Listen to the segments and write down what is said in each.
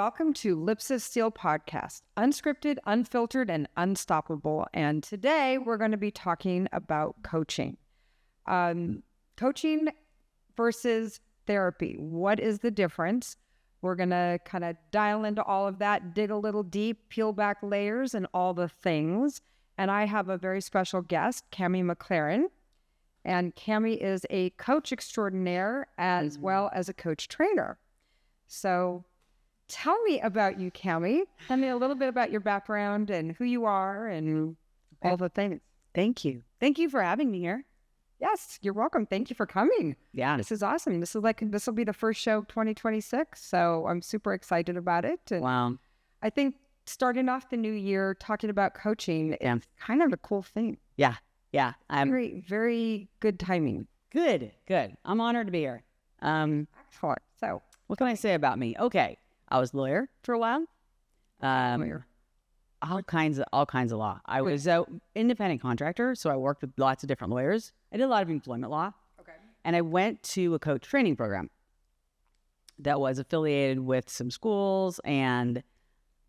welcome to Lips of Steel podcast, unscripted, unfiltered, and unstoppable. And today we're going to be talking about coaching. Coaching versus therapy. What is the difference? We're going to kind of dial into all of that, dig a little deep, peel back layers and all the things. And I have a very special guest, Cami McLaren. And Cami is a coach extraordinaire as well as a coach trainer. So tell me about you, Cami. Tell me a little bit about your background and who you are and all the things. Thank you. Thank you for having me here. Yes, you're welcome. Thank you for coming. Yeah. This is awesome. This will be the first show of 2026. So I'm super excited about it. And Wow. I think starting off the new year, talking about coaching is kind of a cool thing. Yeah. Yeah. I'm Very, very good timing. good. I'm honored to be here. Excellent. So What can I say about me? Okay. I was a lawyer for a while. lawyer. All kinds of law. I was an independent contractor, so I worked with lots of different lawyers. I did a lot of employment law. Okay. And I went to a coach training program that was affiliated with some schools, and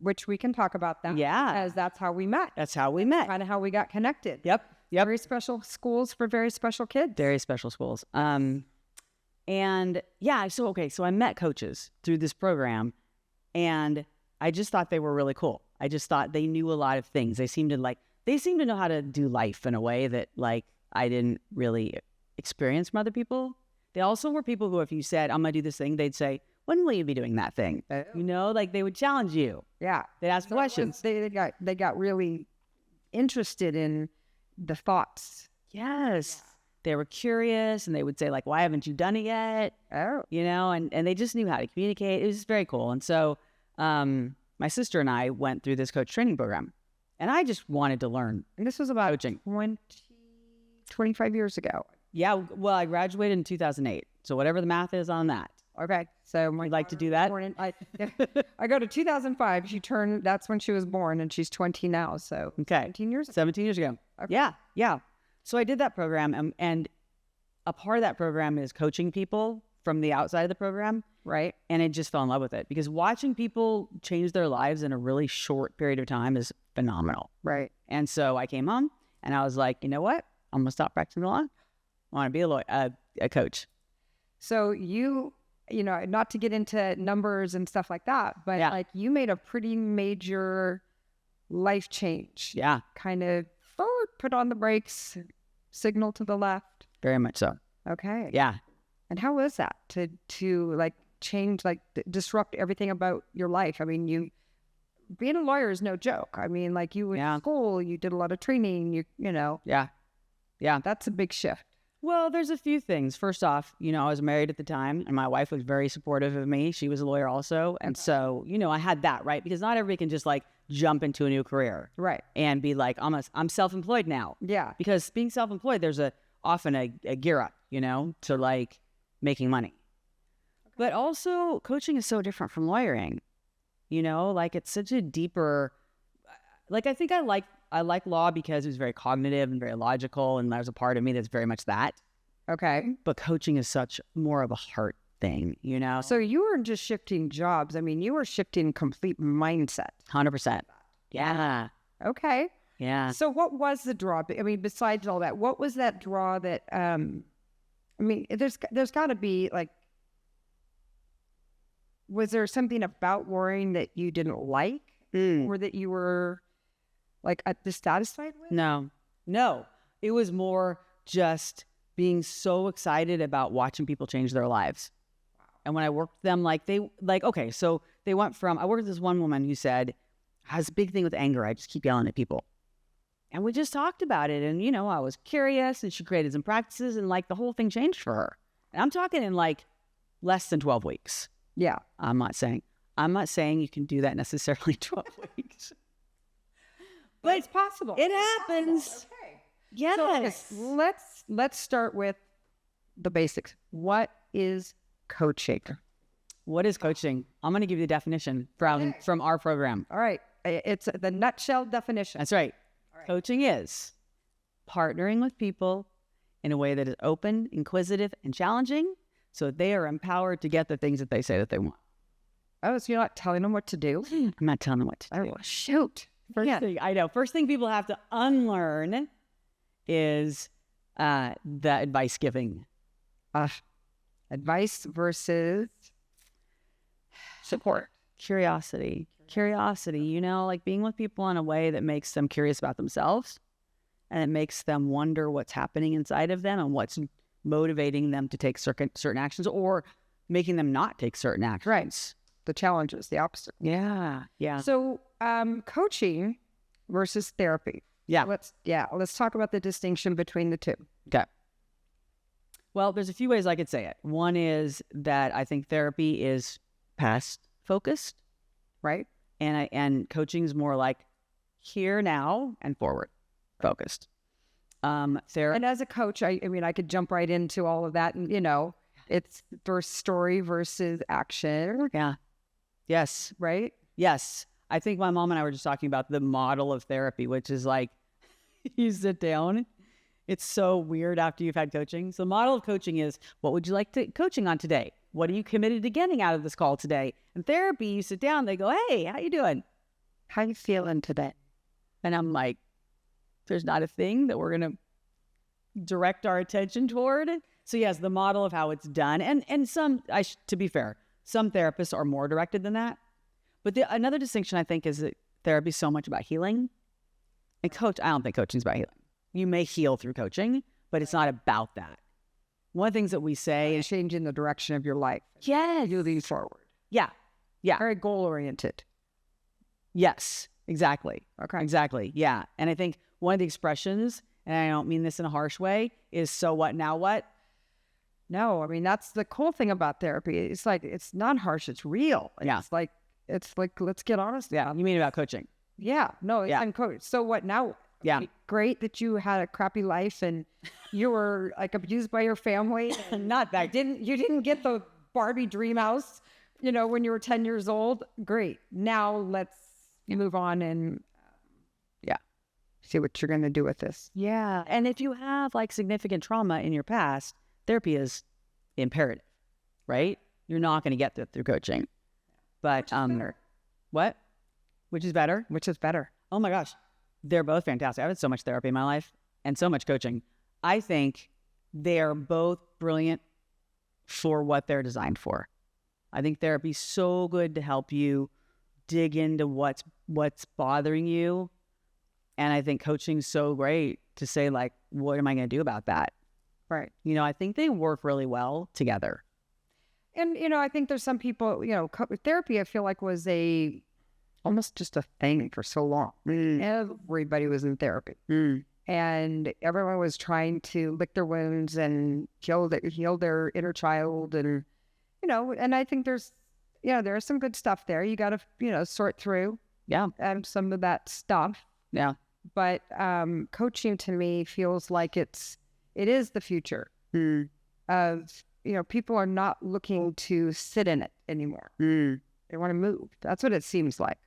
Which we can talk about that. Yeah. As that's how we met. that's how we met. Kind of how we got connected. Yep. Very special schools for very special kids. Very special schools. And yeah, so I met coaches through this program, and I just thought they were really cool. I just thought they knew a lot of things. They seemed to know how to do life in a way that like I didn't really experience from other people. They also were people who, if you said, I'm gonna do this thing, they'd say, when will you be doing that thing? Like they would challenge you. Yeah. They'd ask questions. They got really interested in the thoughts. Yes. Yeah. They were curious, and they would say like, why haven't you done it yet? Oh. And they just knew how to communicate. It was very cool. And so my sister and I went through this coach training program, and I just wanted to learn. And this was about coaching 25 years ago. Yeah. Well, I graduated in 2008. So whatever the math is on that. Okay. So I'd like to do that. I go to 2005. That's when she was born, and she's 20 now. So 17 years ago. Okay. Yeah. So I did that program, and a part of that program is coaching people from the outside of the program. Right. And I just fell in love with it because watching people change their lives in a really short period of time is phenomenal. Right. And so I came home and I was like, you know what? I'm going to stop practicing law. I want to be a coach. So not to get into numbers and stuff like that, but like you made a pretty major life change. Yeah. Kind of put on the brakes, signal to the left. Very much so. Okay. Yeah. And how was that to like change, like disrupt everything about your life? I mean, being a lawyer is no joke. I mean, like you went to school, you did a lot of training, Yeah. That's a big shift. Well, there's a few things. First off, I was married at the time, and my wife was very supportive of me. She was a lawyer also. And so, I had that, right? Because not everybody can just like jump into a new career. Right. And be like, I'm self-employed now. Yeah. Because being self-employed, there's often a gear up, to like making money. Okay. But also coaching is so different from lawyering, like it's such a deeper, like I think I like law because it was very cognitive and very logical, and there's a part of me that's very much that. Okay. But coaching is such more of a heart thing, So you weren't just shifting jobs. I mean, you were shifting complete mindset. 100%. Yeah. Okay. Yeah. So what was the draw? I mean, besides all that, what was that draw that, there's got to be like, was there something about lawyering that you didn't like or that you were like dissatisfied with? No. It was more just being so excited about watching people change their lives. Wow. And when I worked with them, so they went from, I worked with this one woman who said, has a big thing with anger. I just keep yelling at people. And we just talked about it. And, I was curious, and she created some practices, and like the whole thing changed for her. And I'm talking in like less than 12 weeks. Yeah. I'm not saying you can do that necessarily in 12 weeks. But it's possible. It happens. Okay. Yes. So, let's start with the basics. What is coaching? What is coaching? I'm going to give you the definition from our program. All right. It's the nutshell definition. That's right. Coaching is partnering with people in a way that is open, inquisitive, and challenging, so they are empowered to get the things that they say that they want. Oh, so you're not telling them what to do? I'm not telling them what to do. Oh, shoot. First thing people have to unlearn is the advice giving. Advice versus support. Curiosity, like being with people in a way that makes them curious about themselves, and it makes them wonder what's happening inside of them and what's motivating them to take certain actions, or making them not take certain actions. Right. The challenges, the opposite. Yeah. So coaching versus therapy. Yeah. Let's talk about the distinction between the two. Okay. Well, there's a few ways I could say it. One is that I think therapy is past focused, right? And coaching is more like here, now, and forward focused. And as a coach, I mean, I could jump right into all of that, and it's story versus action. Yeah. Yes. Right. Yes. I think my mom and I were just talking about the model of therapy, which is like you sit down. It's so weird after you've had coaching. So the model of coaching is, what would you like to coaching on today? What are you committed to getting out of this call today? And therapy, you sit down, they go, hey, how you doing? How you feeling today? And I'm like, there's not a thing that we're going to direct our attention toward. So yes, the model of how it's done. And some, to be fair, some therapists are more directed than that. But another distinction, I think, is that therapy is so much about healing. And I don't think coaching is about healing. You may heal through coaching, but it's not about that. One of the things that we say is changing the direction of your life. Yes. Moving forward. Yeah. Very goal-oriented. Yes, exactly. Okay. Exactly. Yeah. And I think one of the expressions, and I don't mean this in a harsh way, is so what, now what? No, I mean, that's the cool thing about therapy. It's like, it's not harsh, it's real. Yeah. It's like, let's get honest. Yeah. You mean about coaching? Yeah. No, I'm coach. So what now? Yeah. Great that you had a crappy life and you were like abused by your family. Not that. You didn't get the Barbie dream house, when you were 10 years old. Great. Now let's move on and see what you're going to do with this. Yeah. And if you have like significant trauma in your past, therapy is imperative, right? You're not going to get that through coaching. But what? Which is better? Which is better? Oh my gosh. They're both fantastic. I've had so much therapy in my life and so much coaching. I think they're both brilliant for what they're designed for. I think therapy's so good to help you dig into what's bothering you. And I think coaching's so great to say, like, what am I going to do about that? Right. I think they work really well together. And, I think there's some people, therapy, I feel like was almost just a thing for so long. Everybody was in therapy. And everyone was trying to lick their wounds and heal their inner child. And, and I think there's some good stuff there. You got to, sort through some of that stuff. Yeah. But coaching to me feels like it is the future of, people are not looking to sit in it anymore. They want to move. That's what it seems like.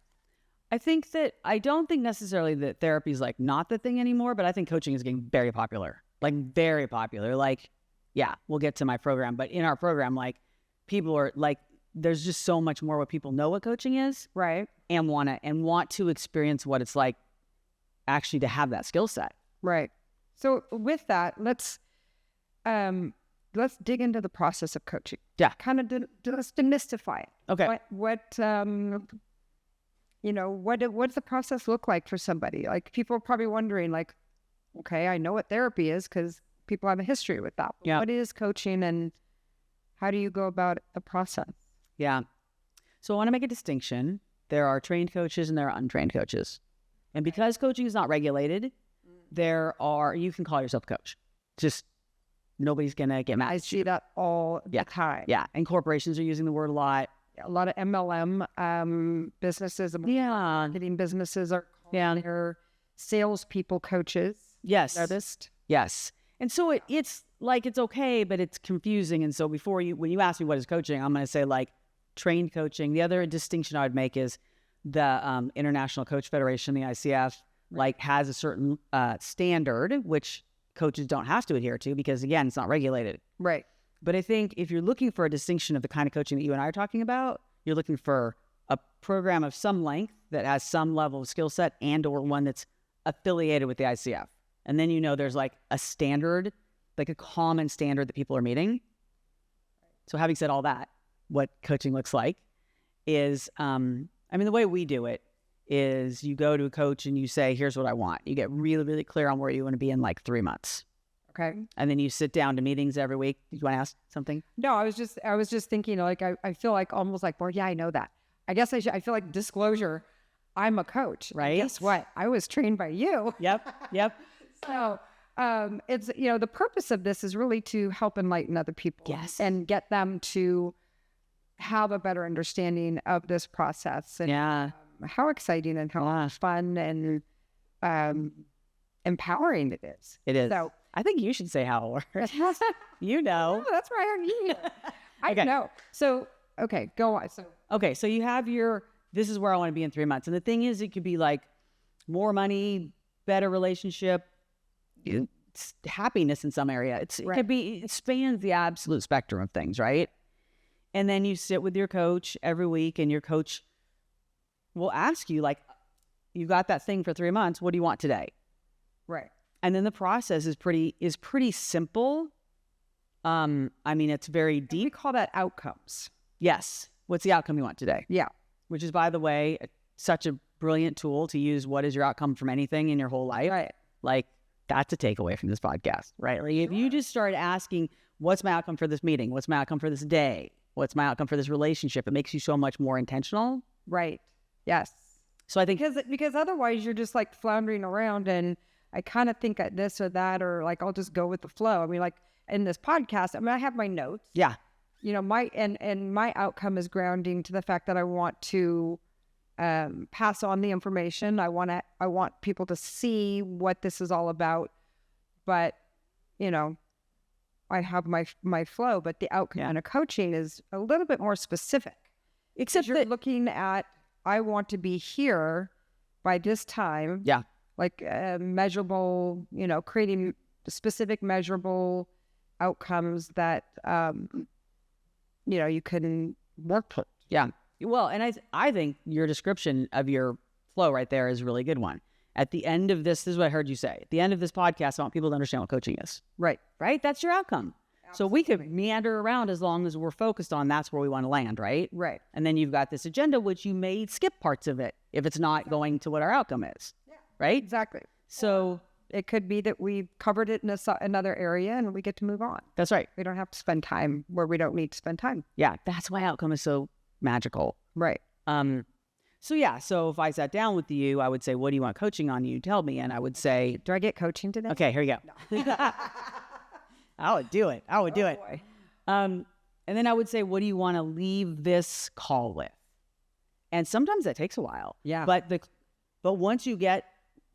I don't think necessarily that therapy is like not the thing anymore, but I think coaching is getting very popular, like very popular. Like, yeah, we'll get to my program, but in our program, like people are like, there's just so much more what people know what coaching is. Right. And want to experience what it's like actually to have that skill set. Right. So with that, let's dig into the process of coaching. Yeah. Kind of let's demystify it. Okay. What does the process look like for somebody? Like people are probably wondering, like, okay, I know what therapy is because people have a history with that. Yeah. What is coaching and how do you go about the process? Yeah. So I want to make a distinction. There are trained coaches and there are untrained coaches. And because coaching is not regulated, you can call yourself a coach. Just nobody's going to get mad. I see that all the time. Yeah. And corporations are using the word a lot. A lot of MLM businesses, marketing businesses are calling their salespeople coaches. Yes. Noticed? Yes. And so it's like, it's okay, but it's confusing. And so when you ask me what is coaching, I'm going to say like trained coaching. The other distinction I would make is the International Coach Federation, the ICF, like has a certain standard, which coaches don't have to adhere to because again, it's not regulated. Right. But I think if you're looking for a distinction of the kind of coaching that you and I are talking about, You're looking for a program of some length that has some level of skill set and or one that's affiliated with the ICF. And then there's like a standard, like a common standard that people are meeting. So having said all that, what coaching looks like is, the way we do it is you go to a coach and you say, here's what I want. You get really, really clear on where you want to be in like 3 months. Okay. And then you sit down to meetings every week. Did you want to ask something? No, I was just thinking, like, I feel like almost like, well, yeah, I know that. I guess I feel like disclosure, I'm a coach. Right. And guess what? I was trained by you. Yep. So it's, the purpose of this is really to help enlighten other people. Yes. And get them to have a better understanding of this process. And how exciting and how fun and empowering it is. It is. So I think you should say how it works. No, that's why I'm here. I know. So, okay, go on. So you have this is where I want to be in 3 months. And the thing is, it could be like more money, better relationship, happiness in some area. It spans the absolute spectrum of things, right? And then you sit with your coach every week and your coach will ask you, like, you got that thing for 3 months. What do you want today? Right. And then the process is pretty simple. It's very deep. We call that outcomes. Yes. What's the outcome you want today? Yeah. Which is, by the way, such a brilliant tool to use. What is your outcome from anything in your whole life? Right. Like, that's a takeaway from this podcast, right? Like, if you just start asking, what's my outcome for this meeting? What's my outcome for this day? What's my outcome for this relationship? It makes you so much more intentional. Right. Yes. So I think because otherwise you're just like floundering around, and I kind of think at this or that, or like I'll just go with the flow. I mean, like in this podcast, I have my notes. Yeah. My outcome is grounding to the fact that I want to pass on the information. I want people to see what this is all about. But I have my flow, but the outcome in a coaching is a little bit more specific. Except you're looking at, I want to be here by this time. Yeah. Like measurable, creating specific measurable outcomes that, you can work with. Yeah. Well, and I think your description of your flow right there is a really good one. At the end of this is what I heard you say. At the end of this podcast, I want people to understand what coaching is. Right. Right? That's your outcome. Absolutely. So we could meander around as long as we're focused on that's where we want to land, right? Right. And then you've got this agenda, which you may skip parts of it if it's not going to what our outcome is. Yeah. Right? Exactly. So it could be that we've covered it in another area and we get to move on. That's right. We don't have to spend time where we don't need to spend time. Yeah. That's why outcome is so magical. Right. So if I sat down with you, I would say, what do you want coaching on? You tell me. And I would say, do I get coaching today? Okay, here you go. No. I would do it. Boy. And then I would say, what do you want to leave this call with? And sometimes that takes a while. Yeah. But once you get,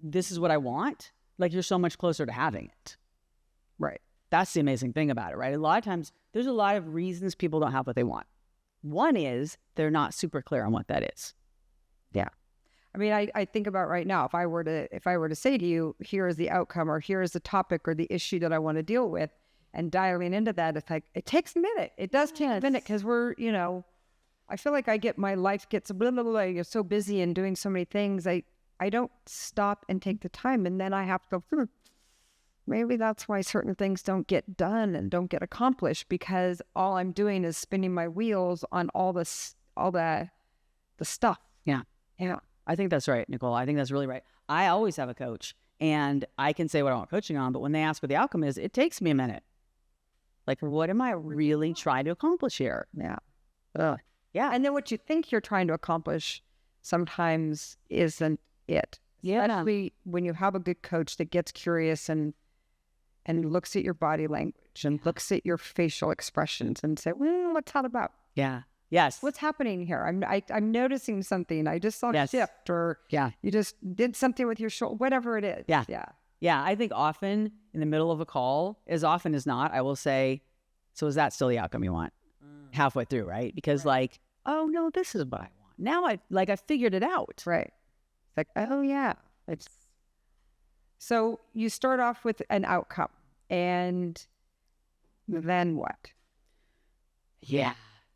this is what I want, like you're so much closer to having it. Right. That's the amazing thing about it, right? A lot of times there's a lot of reasons people don't have what they want. One is they're not super clear on what that is. Yeah. I mean, I think about right now, if I were to say to you, here is the outcome, or here is the topic or the issue that I want to deal with, and dialing into that, it's like, it takes a minute. It does take a minute because we're, I feel like my life gets blah, blah, blah, you're so busy and doing so many things. I don't stop and take the time. And then I have to go, maybe that's why certain things don't get done and don't get accomplished, because all I'm doing is spinning my wheels on all the stuff. Yeah. Yeah. I think that's right, Nicole. I think that's really right. I always have a coach and I can say what I want coaching on, but when they ask what the outcome is, it takes me a minute. Like, what am I really trying to accomplish here? Yeah. Yeah. And then what you think you're trying to accomplish sometimes isn't it. Yeah. Especially when you have a good coach that gets curious and looks at your body language and looks at your facial expressions and say, well, what's that about? Yeah. Yes. What's happening here? I'm noticing something. I just saw a shift, or you just did something with your shoulder, whatever it is. Yeah. Yeah. Yeah. I think often in the middle of a call, as often as not, I will say, so is that still the outcome you want? Halfway through, right? Because like, oh no, this is what I want. Now I figured it out. Right. It's like, oh yeah. So you start off with an outcome, and then what? Yeah.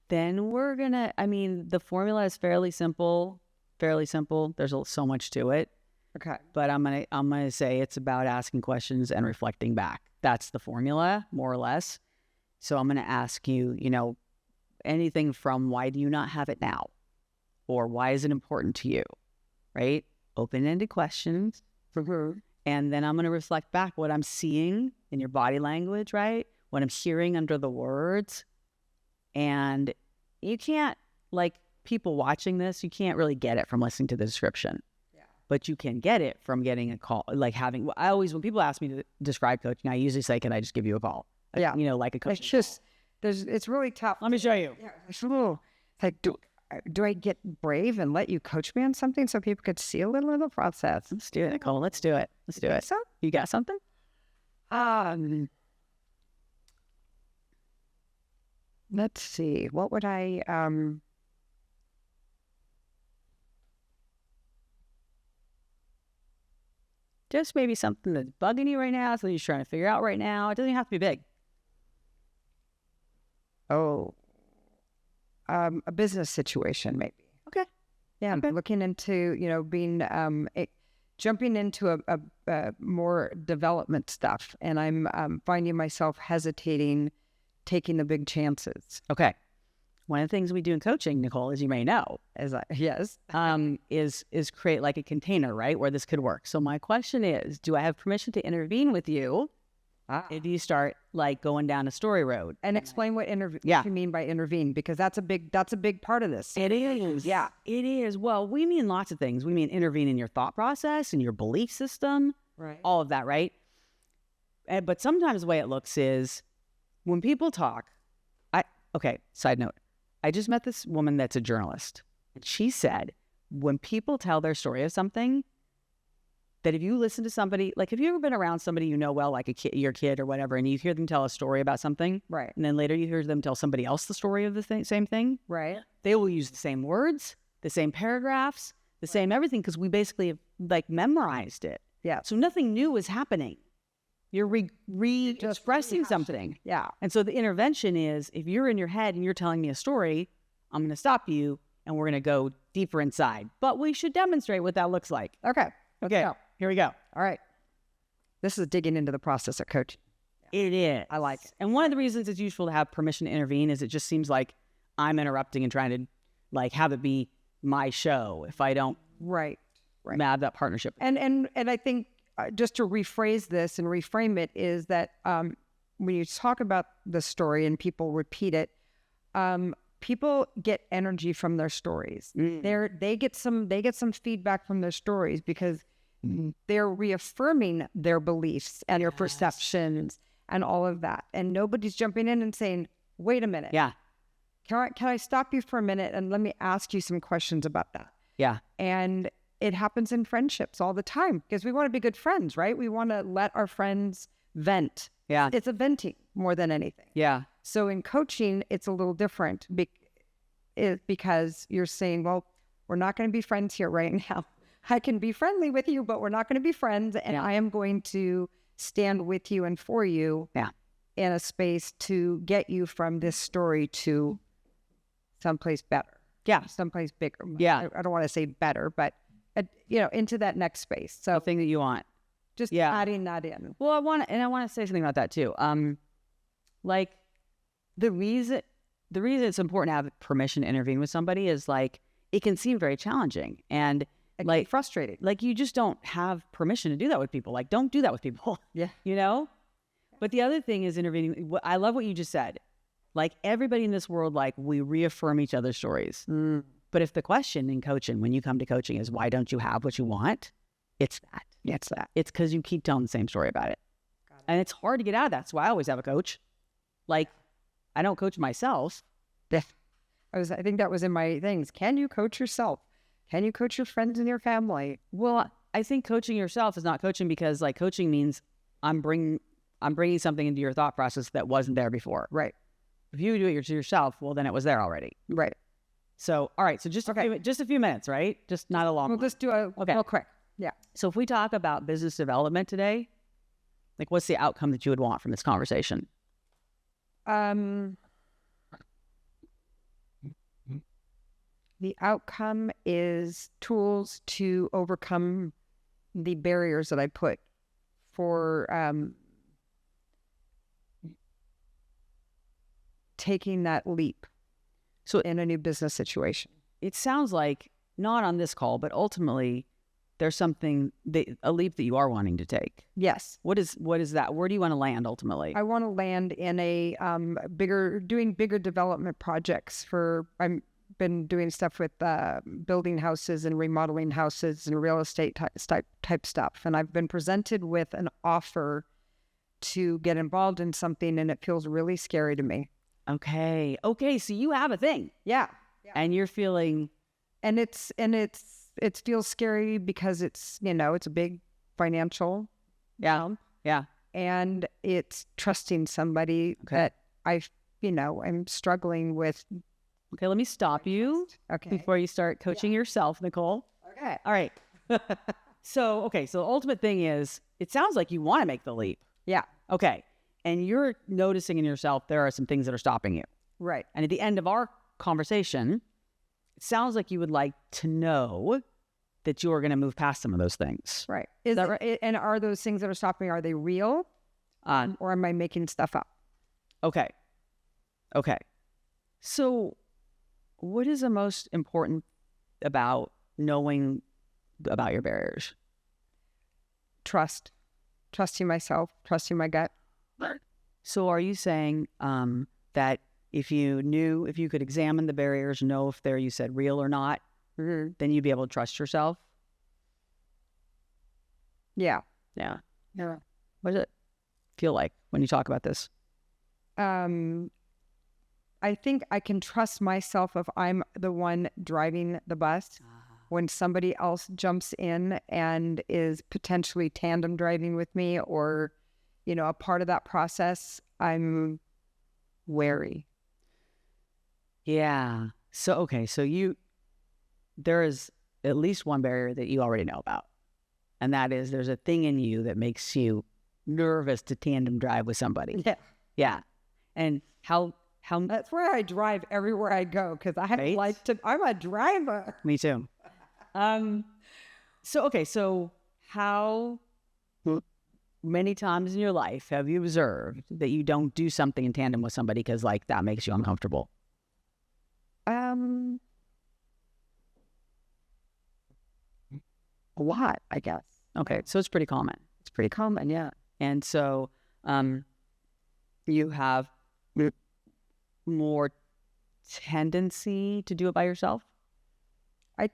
Then we're gonna, the formula is fairly simple. There's so much to it. Okay. But I'm gonna say it's about asking questions and reflecting back. That's the formula, more or less. So I'm gonna ask you, anything from why do you not have it now? Or why is it important to you? Right? Open-ended questions. And then I'm gonna reflect back what I'm seeing in your body language, right? What I'm hearing under the words. And you can't, people watching this, you can't really get it from listening to the description. Yeah. But you can get it from getting a call, when people ask me to describe coaching, I usually say, can I just give you a call? Yeah. Like a coach. It's really tough. Let me show you. Yeah. It's a little, do I get brave and let you coach me on something so people could see a little of the process? Let's do it, Nicole. Let's do it. So? You got something? Let's see. What would I just maybe something that's bugging you right now, something you're trying to figure out right now. It doesn't have to be big. a business situation maybe. Okay. Yeah. Okay. Looking into, being jumping into a more development stuff, and I'm finding myself hesitating taking the big chances. Okay. One of the things we do in coaching, Nicole, as you may know, Yes. is create like a container, right, where this could work. So my question is, do I have permission to intervene with you if you start going down a story road? And explain what you mean by intervene, because that's a big part of this. It is. Yeah. It is. Well, we mean lots of things. We mean intervene in your thought process, in your belief system, Right. all of that, right? But sometimes the way it looks is when people talk, side note, I just met this woman that's a journalist, and she said when people tell their story of something, that if you listen to somebody, have you ever been around somebody you know well, like your kid or whatever, and you hear them tell a story about something, Right. and then later you hear them tell somebody else the story of the same thing, Right. they will use the same words, the same paragraphs, the same everything, because we basically have memorized it. Yeah. So nothing new is happening. You're re-expressing something. Yeah. And so the intervention is, if you're in your head and you're telling me a story, I'm going to stop you and we're going to go deeper inside. But we should demonstrate what that looks like. Okay. Okay. Here we go. All right. This is digging into the process of coaching. It is. I like it. And one of the reasons it's useful to have permission to intervene is it just seems like I'm interrupting and trying to have it be my show if I don't Right. have that partnership. And I think just to rephrase this and reframe it is that when you talk about the story and people repeat it, people get energy from their stories. They get some feedback from their stories because they're reaffirming their beliefs and their perceptions and all of that. And nobody's jumping in and saying, "Wait a minute. Yeah. Can I stop you for a minute and let me ask you some questions about that?" Yeah. And it happens in friendships all the time because we want to be good friends, right? We want to let our friends vent. Yeah. It's a venting more than anything. Yeah. So in coaching, it's a little different because you're saying, well, we're not going to be friends here right now. I can be friendly with you, but we're not going to be friends. And I am going to stand with you and for you in a space to get you from this story to someplace better. Yeah. Someplace bigger. Yeah. I don't want to say better, but into that next space. So The thing that you want. just adding that in. Well, I want to say something about that too. The reason it's important to have permission to intervene with somebody is it can seem very challenging and frustrating. You just don't have permission to do that with people. Don't do that with people. Yeah. But the other thing is intervening. I love what you just said. Everybody in this world, we reaffirm each other's stories. But if the question in coaching, when you come to coaching, is why don't you have what you want? It's that. It's that. It's because you keep telling the same story about it. And it's hard to get out of that. That's why I always have a coach. I don't coach myself. I think that was in my things. Can you coach yourself? Can you coach your friends and your family? Well, I think coaching yourself is not coaching because coaching means I'm bringing something into your thought process that wasn't there before. Right. If you do it yourself, well, then it was there already. Right. So, all right. So just a few minutes, right? Just not a long We'll just do real quick. Yeah. So if we talk about business development today, what's the outcome that you would want from this conversation? The outcome is tools to overcome the barriers that I put for taking that leap So in a new business situation. it sounds like, not on this call, but ultimately there's something, a leap that you are wanting to take. Yes. What is that? Where do you want to land ultimately? I want to land in a doing bigger development projects I've been doing stuff with building houses and remodeling houses and real estate type stuff. And I've been presented with an offer to get involved in something, and it feels really scary to me. Okay. So you have a thing. Yeah. And you're feeling... And it feels scary because it's a big financial jump. Yeah. And it's trusting somebody that I'm struggling with. Okay, let me stop you before you start coaching yourself, Nicole. Okay. All right. So the ultimate thing is, it sounds like you want to make the leap. Yeah. Okay. And you're noticing in yourself there are some things that are stopping you. Right. And at the end of our conversation, it sounds like you would like to know that you are going to move past some of those things. Right. Is that right? And are those things that are stopping, are they real? Or am I making stuff up? Okay. So what is the most important about knowing about your barriers? Trusting myself, trusting my gut. So are you saying that if you could examine the barriers, know if they're, you said, real or not, then you'd be able to trust yourself? Yeah. What does it feel like when you talk about this? I think I can trust myself if I'm the one driving the bus. When somebody else jumps in and is potentially tandem driving with me, or, a part of that process, I'm wary. Yeah. So there is at least one barrier that you already know about. And that is, there's a thing in you that makes you nervous to tandem drive with somebody. Yeah. And how that's where I drive everywhere I go, because I'm a driver. Me too. So how many times in your life have you observed that you don't do something in tandem with somebody because that makes you uncomfortable? A lot, I guess. Okay, so it's pretty common. It's pretty common, yeah. And so you have more tendency to do it by yourself? I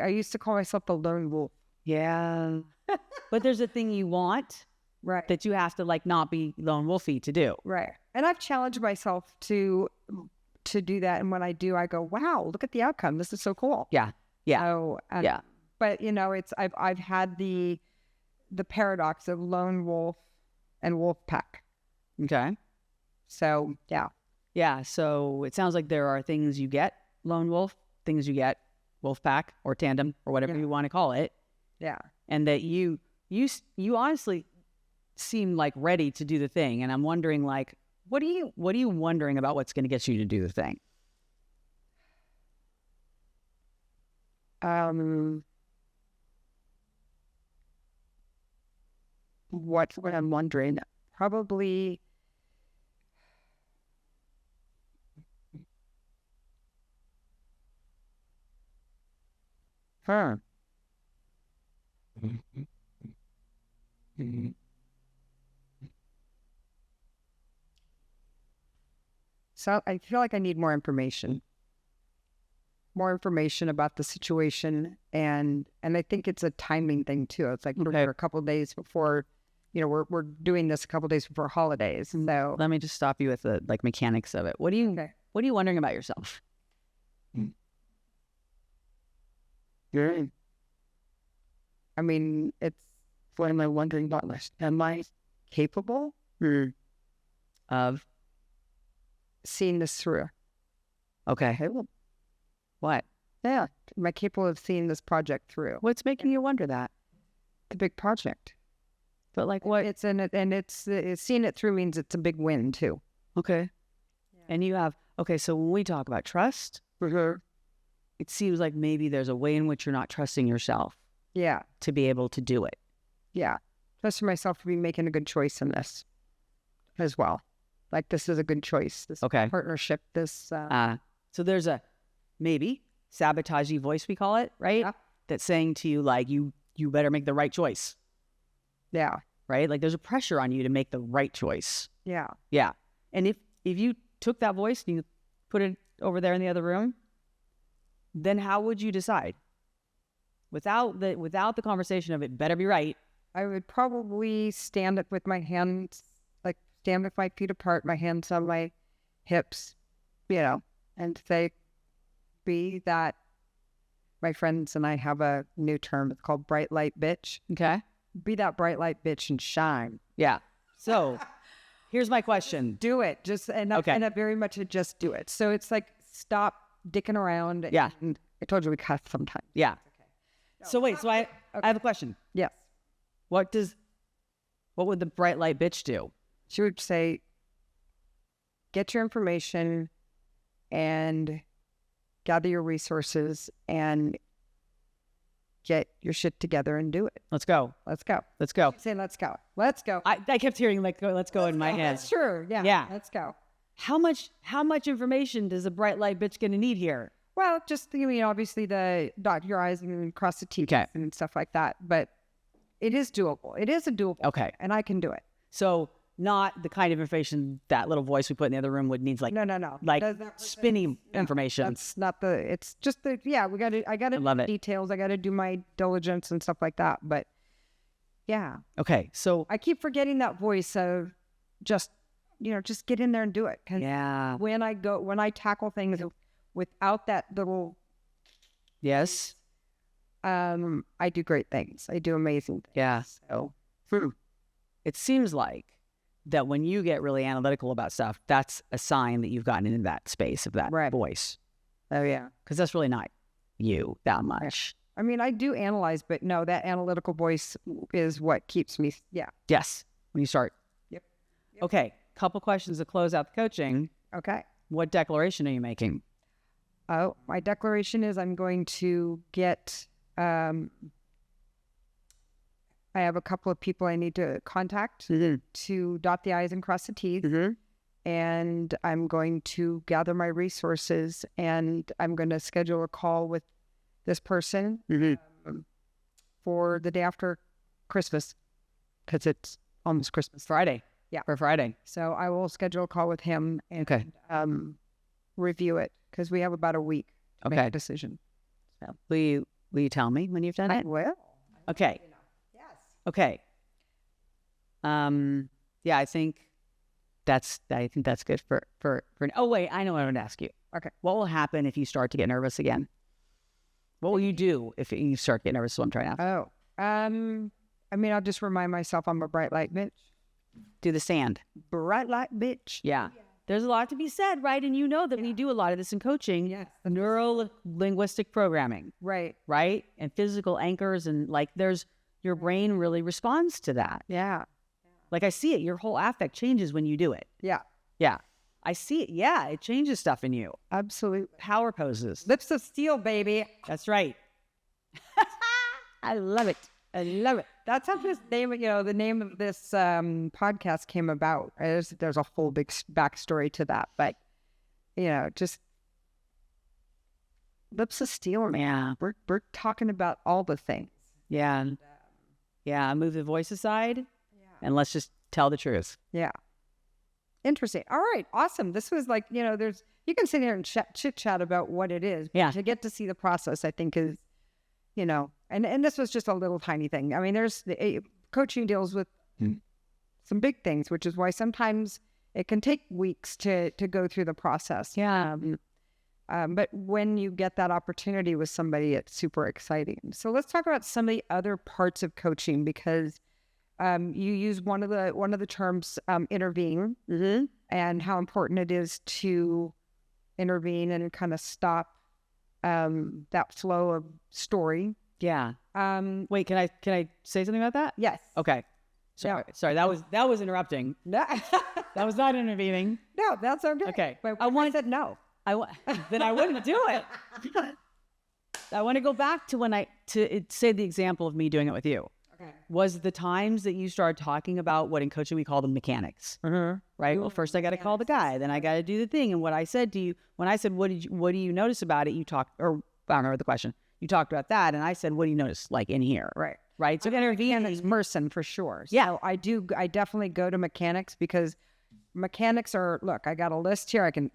used to call myself the lone wolf. Yeah. But there's a thing you want, right, that you have to not be lone wolfy to do. Right. And I've challenged myself to do that. And when I do, I go, wow, look at the outcome. This is so cool. Yeah. But I've had the paradox of lone wolf and wolf pack. Okay. So, yeah. Yeah. So it sounds like there are things you get lone wolf, things you get wolf pack or tandem or whatever you want to call it. Yeah. And that you honestly seem ready to do the thing. And I'm wondering, what are you wondering about what's going to get you to do the thing? What I'm wondering, probably So I feel like I need more information about the situation, and I think it's a timing thing too. It's we're a couple of days before, we're doing this a couple of days before holidays. So let me just stop you with the mechanics of it. What are you wondering about yourself? I mean, it's what am I wondering about? Am I capable of seeing this through? Okay. What? Yeah. Am I capable of seeing this project through? What's making you wonder that? The big project. But what? It's in it, and it's seeing it through means it's a big win too. Okay. Yeah. And you have, so when we talk about trust, it seems like maybe there's a way in which you're not trusting yourself Yeah. to be able to do it. Yeah. Trusting myself to be making a good choice in this as well. Like, this is a good choice. This Okay. partnership, this... So there's a maybe sabotagey voice, we call it, right? Yeah. That's saying to you, like, you better make the right choice, Yeah. right? Like, there's a pressure on you to make the right choice. Yeah. Yeah. And if you took that voice and you put it over there in the other room, then how would you decide? Without the conversation of it better be right. I would probably stand up with my hands, like stand with my feet apart, my hands on my hips, and say, be that, my friends and I have a new term. It's called bright light bitch. Okay. Be that bright light bitch and shine. Yeah. So here's my question. Do it. And I very much a just do it. So it's like, stop dicking around. Yeah. And I told you we cuss sometimes. Yeah. Okay. No. So wait, I have a question. Yes. What would the bright light bitch do? She would say, get your information and gather your resources and get your shit together and do it. Let's go. Let's go. Let's go. Say, let's go. Let's go. I kept hearing let's go in my head. That's true. Yeah. Yeah. Let's go. How much information does a bright light bitch gonna need here? Well, just, obviously the dot your I's and cross the T's Okay. and stuff like that. But it is doable. It is a doable. Okay. And I can do it. So not the kind of information that little voice we put in the other room would need, like No. like Does that person- spinny information. That's not it's just I got to love do it. details. I got to do my diligence and stuff like that. But yeah, Okay. So I keep forgetting that voice of just get in there and do it. 'Cause yeah. when I tackle things without that little, Yes. I do great things. I do amazing things. Yeah. So It seems like that when you get really analytical about stuff, that's a sign that you've gotten into that space of that Right. voice. oh yeah. Because that's really not you that much. I mean, I do analyze, but no, that analytical voice is what keeps me. Yeah. Yes. When you start. Yep. Okay. Couple questions to close out the coaching. Okay. What declaration are you making? Oh, my declaration is I'm going to get, I have a couple of people I need to contact to dot the I's and cross the T's. And I'm going to gather my resources and I'm going to schedule a call with this person for the day after Christmas, because it's almost Christmas. Friday. Yeah. For Friday. So I will schedule a call with him and review it, because we have about a week to make a decision. So Will you tell me when you've done I it? will. Okay. Yes. Okay. Yeah, I think that's good for oh wait, I know what I'm gonna ask you. Okay. What will happen if you start to get nervous again? What will you do if you start to get nervous? Is what I'm trying to ask. I mean, I'll just remind myself I'm a bright light bitch. Do the stand. Bright light bitch. Yeah. There's a lot to be said, right? And you know that we do a lot of this in coaching. Yes. Neuro-linguistic programming, Right. right? And physical anchors, and like your brain really responds to that. Yeah. Like I see it. Your whole affect changes when you do it. Yeah. Yeah. I see it. Yeah. It changes stuff in you. Absolutely. Power poses. Lips of steel, baby. That's right. I love it. I love it. That's how this name, the name of this podcast came about. There's a whole big backstory to that, but just lips of steel. Yeah. We're talking about all the things. Yeah. Yeah. Move the voice aside and let's just tell the truth. Yeah. Interesting. All right. Awesome. This was like, you can sit here and chit chat about what it is. Yeah. To get to see the process, I think is, and this was just a little tiny thing. I mean, coaching deals with some big things, which is why sometimes it can take weeks to go through the process. Yeah. But when you get that opportunity with somebody, it's super exciting. So let's talk about some of the other parts of coaching, because you use one of the terms, intervene, and how important it is to intervene and kind of stop that flow of story. Yeah. Wait, can I say something about that? Yes. Okay. Sorry. That was interrupting. No, That was not intervening. no, that's okay. Okay. But I I said no. Then I wouldn't do it. I want to go back to say the example of me doing it with you. Okay. Was the times that you started talking about what in coaching we call the mechanics, right? Well, first I got to call the guy, then I got to do the thing. And what I said to you, when I said, what do you notice about it? You talked, or I don't remember the question. You talked about that. And I said, what do you notice like in here? Right. Right. So mechanics person for sure. Yeah. So I definitely go to mechanics because mechanics are, look, I got a list here. I can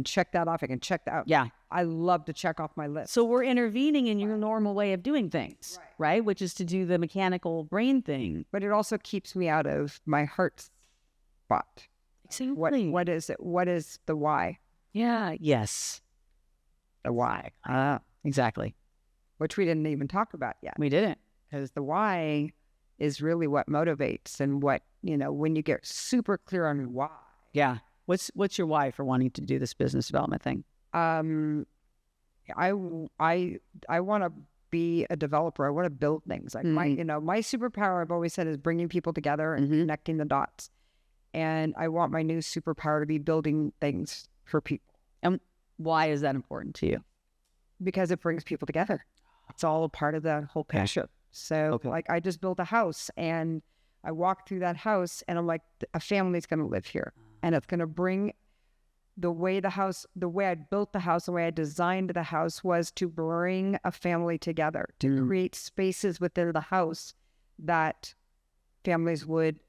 check that off. I can check that out. Yeah. I love to check off my list. So we're intervening in your normal way of doing things, right? Which is to do the mechanical brain thing. But it also keeps me out of my heart spot. Exactly. What is it? What is the why? Yeah. Yes. The why. Exactly. Which we didn't even talk about yet. We didn't. Because the why is really what motivates and what, when you get super clear on why. Yeah. What's your why for wanting to do this business development thing? I want to be a developer. I want to build things. Like my superpower, I've always said, is bringing people together and connecting the dots. And I want my new superpower to be building things for people. And why is that important to you? Because it brings people together. It's all a part of the whole picture. So like I just built a house and I walked through that house and I'm like, a family's going to live here and it's going to bring the way I built the house, the way I designed the house was to bring a family together, to create spaces within the house that families would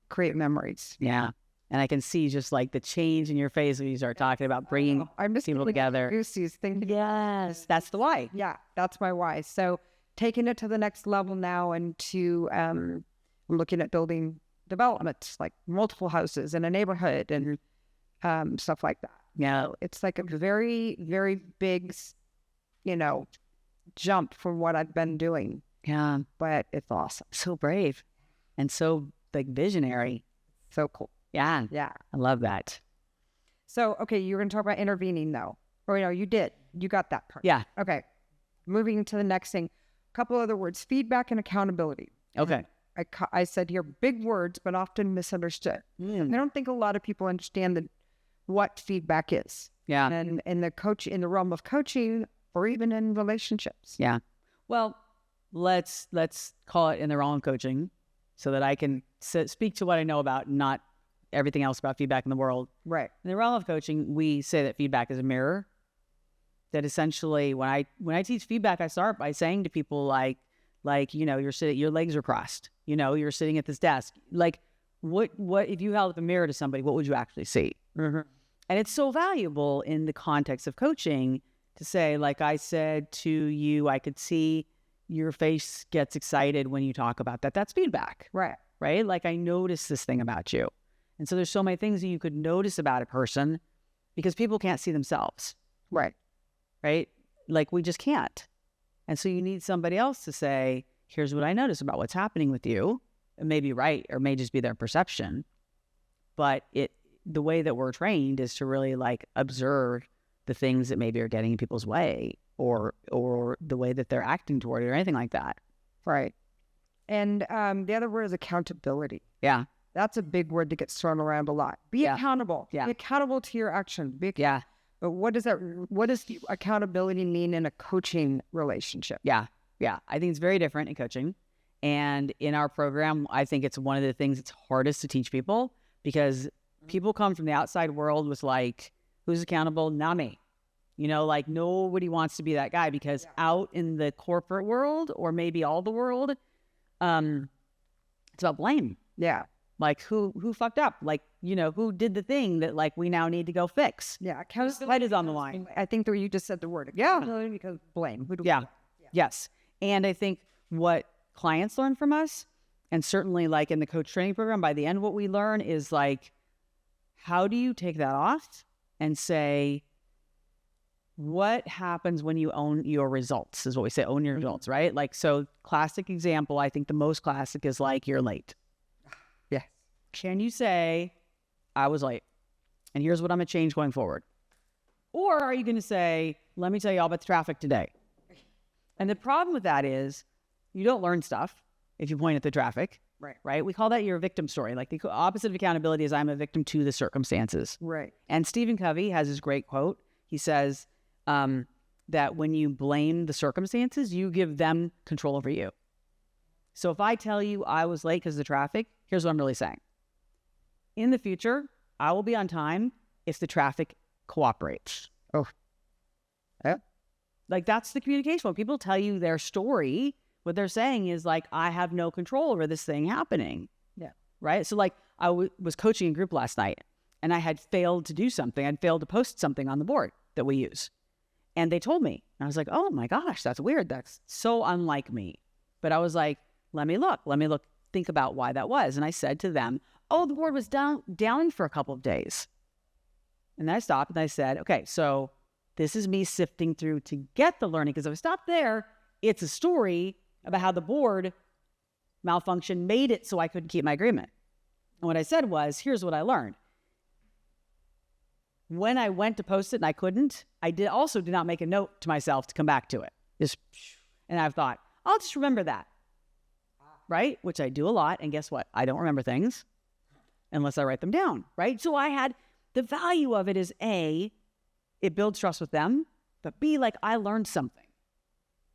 create memories. Yeah. And I can see just like the change in your face when you start talking about bringing people together. Yes, that's the why. Yeah, that's my why. So taking it to the next level now and to I'm looking at building developments, like multiple houses in a neighborhood and stuff like that. Yeah. It's like a very, very big, jump from what I've been doing. Yeah. But it's awesome. So brave and so like visionary. So cool. Yeah. Yeah. I love that. So, okay, you're going to talk about intervening though. Or, you did. You got that part. Yeah. Okay. Moving to the next thing. A couple other words, feedback and accountability. Okay. I said here big words, but often misunderstood. I don't think a lot of people understand what feedback is. Yeah. And in the realm of coaching or even in relationships. Yeah. Well, let's call it in the realm of coaching so that I can speak to what I know about, not everything else about feedback in the world. Right. In the realm of coaching, we say that feedback is a mirror. That essentially, when I teach feedback, I start by saying to people like you're sitting, your legs are crossed. You're sitting at this desk. Like, what if you held up a mirror to somebody? What would you actually see? And it's so valuable in the context of coaching to say, like I said to you, I could see your face gets excited when you talk about that. That's feedback. Right. Right. Like I noticed this thing about you. And so there's so many things that you could notice about a person because people can't see themselves. Right. Right? Like we just can't. And so you need somebody else to say, here's what I noticed about what's happening with you. It may be right or may just be their perception. But the way that we're trained is to really like observe the things that maybe are getting in people's way or the way that they're acting toward it or anything like that. Right. And the other word is accountability. Yeah. That's a big word that gets thrown around a lot. Be accountable. Yeah. Be accountable to your actions. Yeah. But what does the accountability mean in a coaching relationship? Yeah. Yeah. I think it's very different in coaching. And in our program, I think it's one of the things that's hardest to teach people because people come from the outside world with like, who's accountable? Not me. Like nobody wants to be that guy because out in the corporate world or maybe all the world, it's about blame. Yeah. Like who fucked up? Like, who did the thing that like we now need to go fix? Yeah. Light is on the line. I think that you just said the word. Yeah. Because blame. Yes. And I think what clients learn from us, and certainly like in the coach training program, by the end, what we learn is like, how do you take that off and say, what happens when you own your results is what we say, own your results, right? Like, so classic example, I think the most classic is like, you're late. Yes. Can you say, I was late and here's what I'm going to change going forward? Or are you going to say, let me tell you all about the traffic today? And the problem with that is you don't learn stuff if you point at the traffic. Right. We call that your victim story. Like the opposite of accountability is I'm a victim to the circumstances. Right. And Stephen Covey has this great quote. He says, that when you blame the circumstances, you give them control over you. So if I tell you I was late because of the traffic, here's what I'm really saying. In the future, I will be on time if the traffic cooperates. Oh. Yeah. Like, that's the communication. When people tell you their story, what they're saying is like, I have no control over this thing happening. Yeah. Right? So like, I was coaching a group last night, and I had failed to do something. I'd failed to post something on the board that we use. And they told me. And I was like, oh my gosh, that's weird. That's so unlike me. But I was like, let me look, think about why that was. And I said to them, oh, the board was down for a couple of days. And then I stopped and I said, okay, so this is me sifting through to get the learning. Because if I stop there, it's a story about how the board malfunction made it so I couldn't keep my agreement. And what I said was, here's what I learned. When I went to post it and I couldn't, I did not make a note to myself to come back to it. And I've thought, I'll just remember that. Right? Which I do a lot. And guess what? I don't remember things unless I write them down. Right? So I had the value of it is A, it builds trust with them, but B, like, I learned something.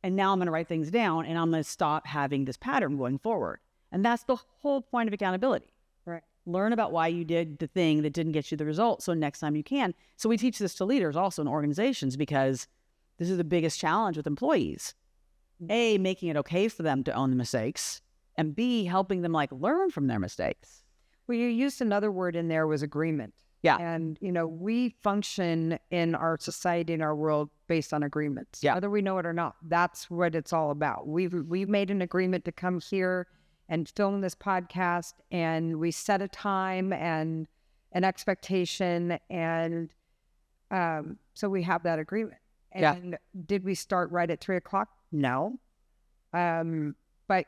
And now I'm going to write things down, and I'm going to stop having this pattern going forward. And that's the whole point of accountability. Right. Learn about why you did the thing that didn't get you the result, so next time you can. So we teach this to leaders also in organizations, because this is the biggest challenge with employees. A, making it okay for them to own the mistakes, and B, helping them like learn from their mistakes. Well, you used another word in there, was agreement. Yeah. And, we function in our society, in our world, based on agreements, whether we know it or not. That's what it's all about. We've made an agreement to come here and film this podcast, and we set a time and an expectation, and so we have that agreement. And did we start right at 3:00? No. But,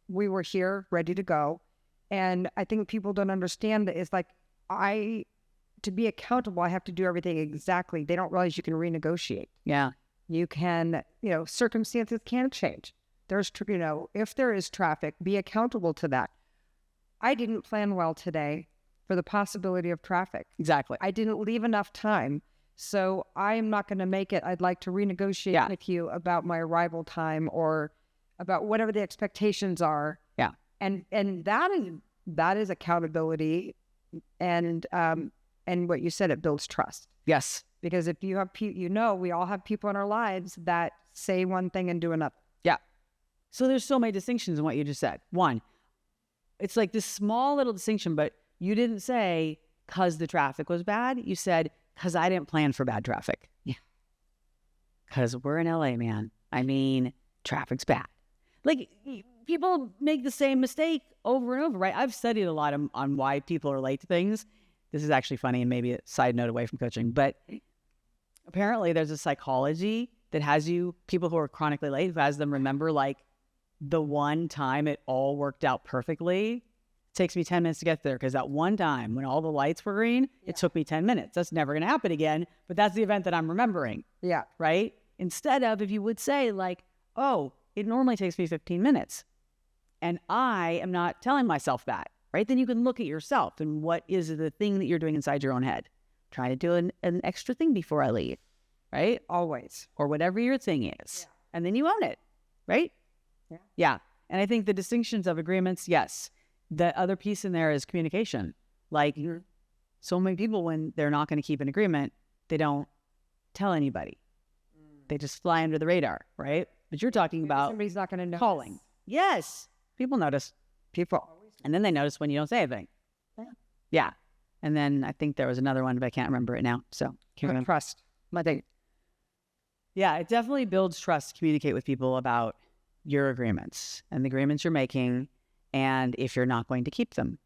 we were here ready to go. And I think people don't understand that it's like, to be accountable, I have to do everything exactly. They don't realize you can renegotiate. Yeah. You can, circumstances can change. There's, if there is traffic, be accountable to that. I didn't plan well today for the possibility of traffic. Exactly. I didn't leave enough time. So I'm not going to make it. I'd like to renegotiate with you about my arrival time, or about whatever the expectations are. Yeah. And that is accountability, and what you said, it builds trust. Yes. Because if you have we all have people in our lives that say one thing and do another. Yeah. So there's so many distinctions in what you just said. One, it's like this small little distinction, but you didn't say because the traffic was bad. You said because I didn't plan for bad traffic. Yeah. Because we're in LA, man. I mean, traffic's bad. Like, people make the same mistake over and over, right? I've studied a lot on why people are late to things. This is actually funny, and maybe a side note away from coaching, but apparently there's a psychology that has people who are chronically late, who has them remember like the one time it all worked out perfectly. It takes me 10 minutes to get there, because that one time when all the lights were green, it took me 10 minutes. That's never going to happen again, but that's the event that I'm remembering. Yeah. Right? Instead of, if you would say like, oh, it normally takes me 15 minutes. And I am not telling myself that, right? Then you can look at yourself and what is the thing that you're doing inside your own head. Try to do an extra thing before I leave, right? Always. Or whatever your thing is. Yeah. And then you own it, right? Yeah. Yeah. And I think the distinctions of agreements, yes. The other piece in there is communication. Like, so many people, when they're not going to keep an agreement, they don't tell anybody. They just fly under the radar, right? But you're talking about somebody's not going to know. Calling. Yes. People notice. And then they notice when you don't say anything. Yeah. Yeah. And then I think there was another one, but I can't remember it now. So can't remember. Trust. Yeah, it definitely builds trust to communicate with people about your agreements and the agreements you're making, and if you're not going to keep them.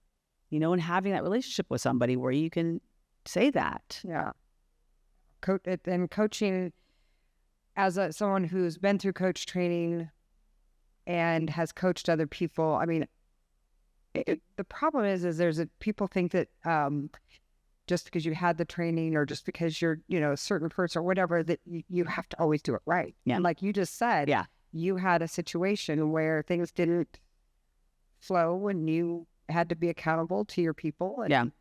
And having that relationship with somebody where you can say that. Yeah. And coaching, as someone who's been through coach training and has coached other people, I mean, the problem is people think that just because you had the training, or just because you're, a certain person or whatever, that you have to always do it right. Yeah. And like you just said, you had a situation where things didn't flow and you had to be accountable to your people. And,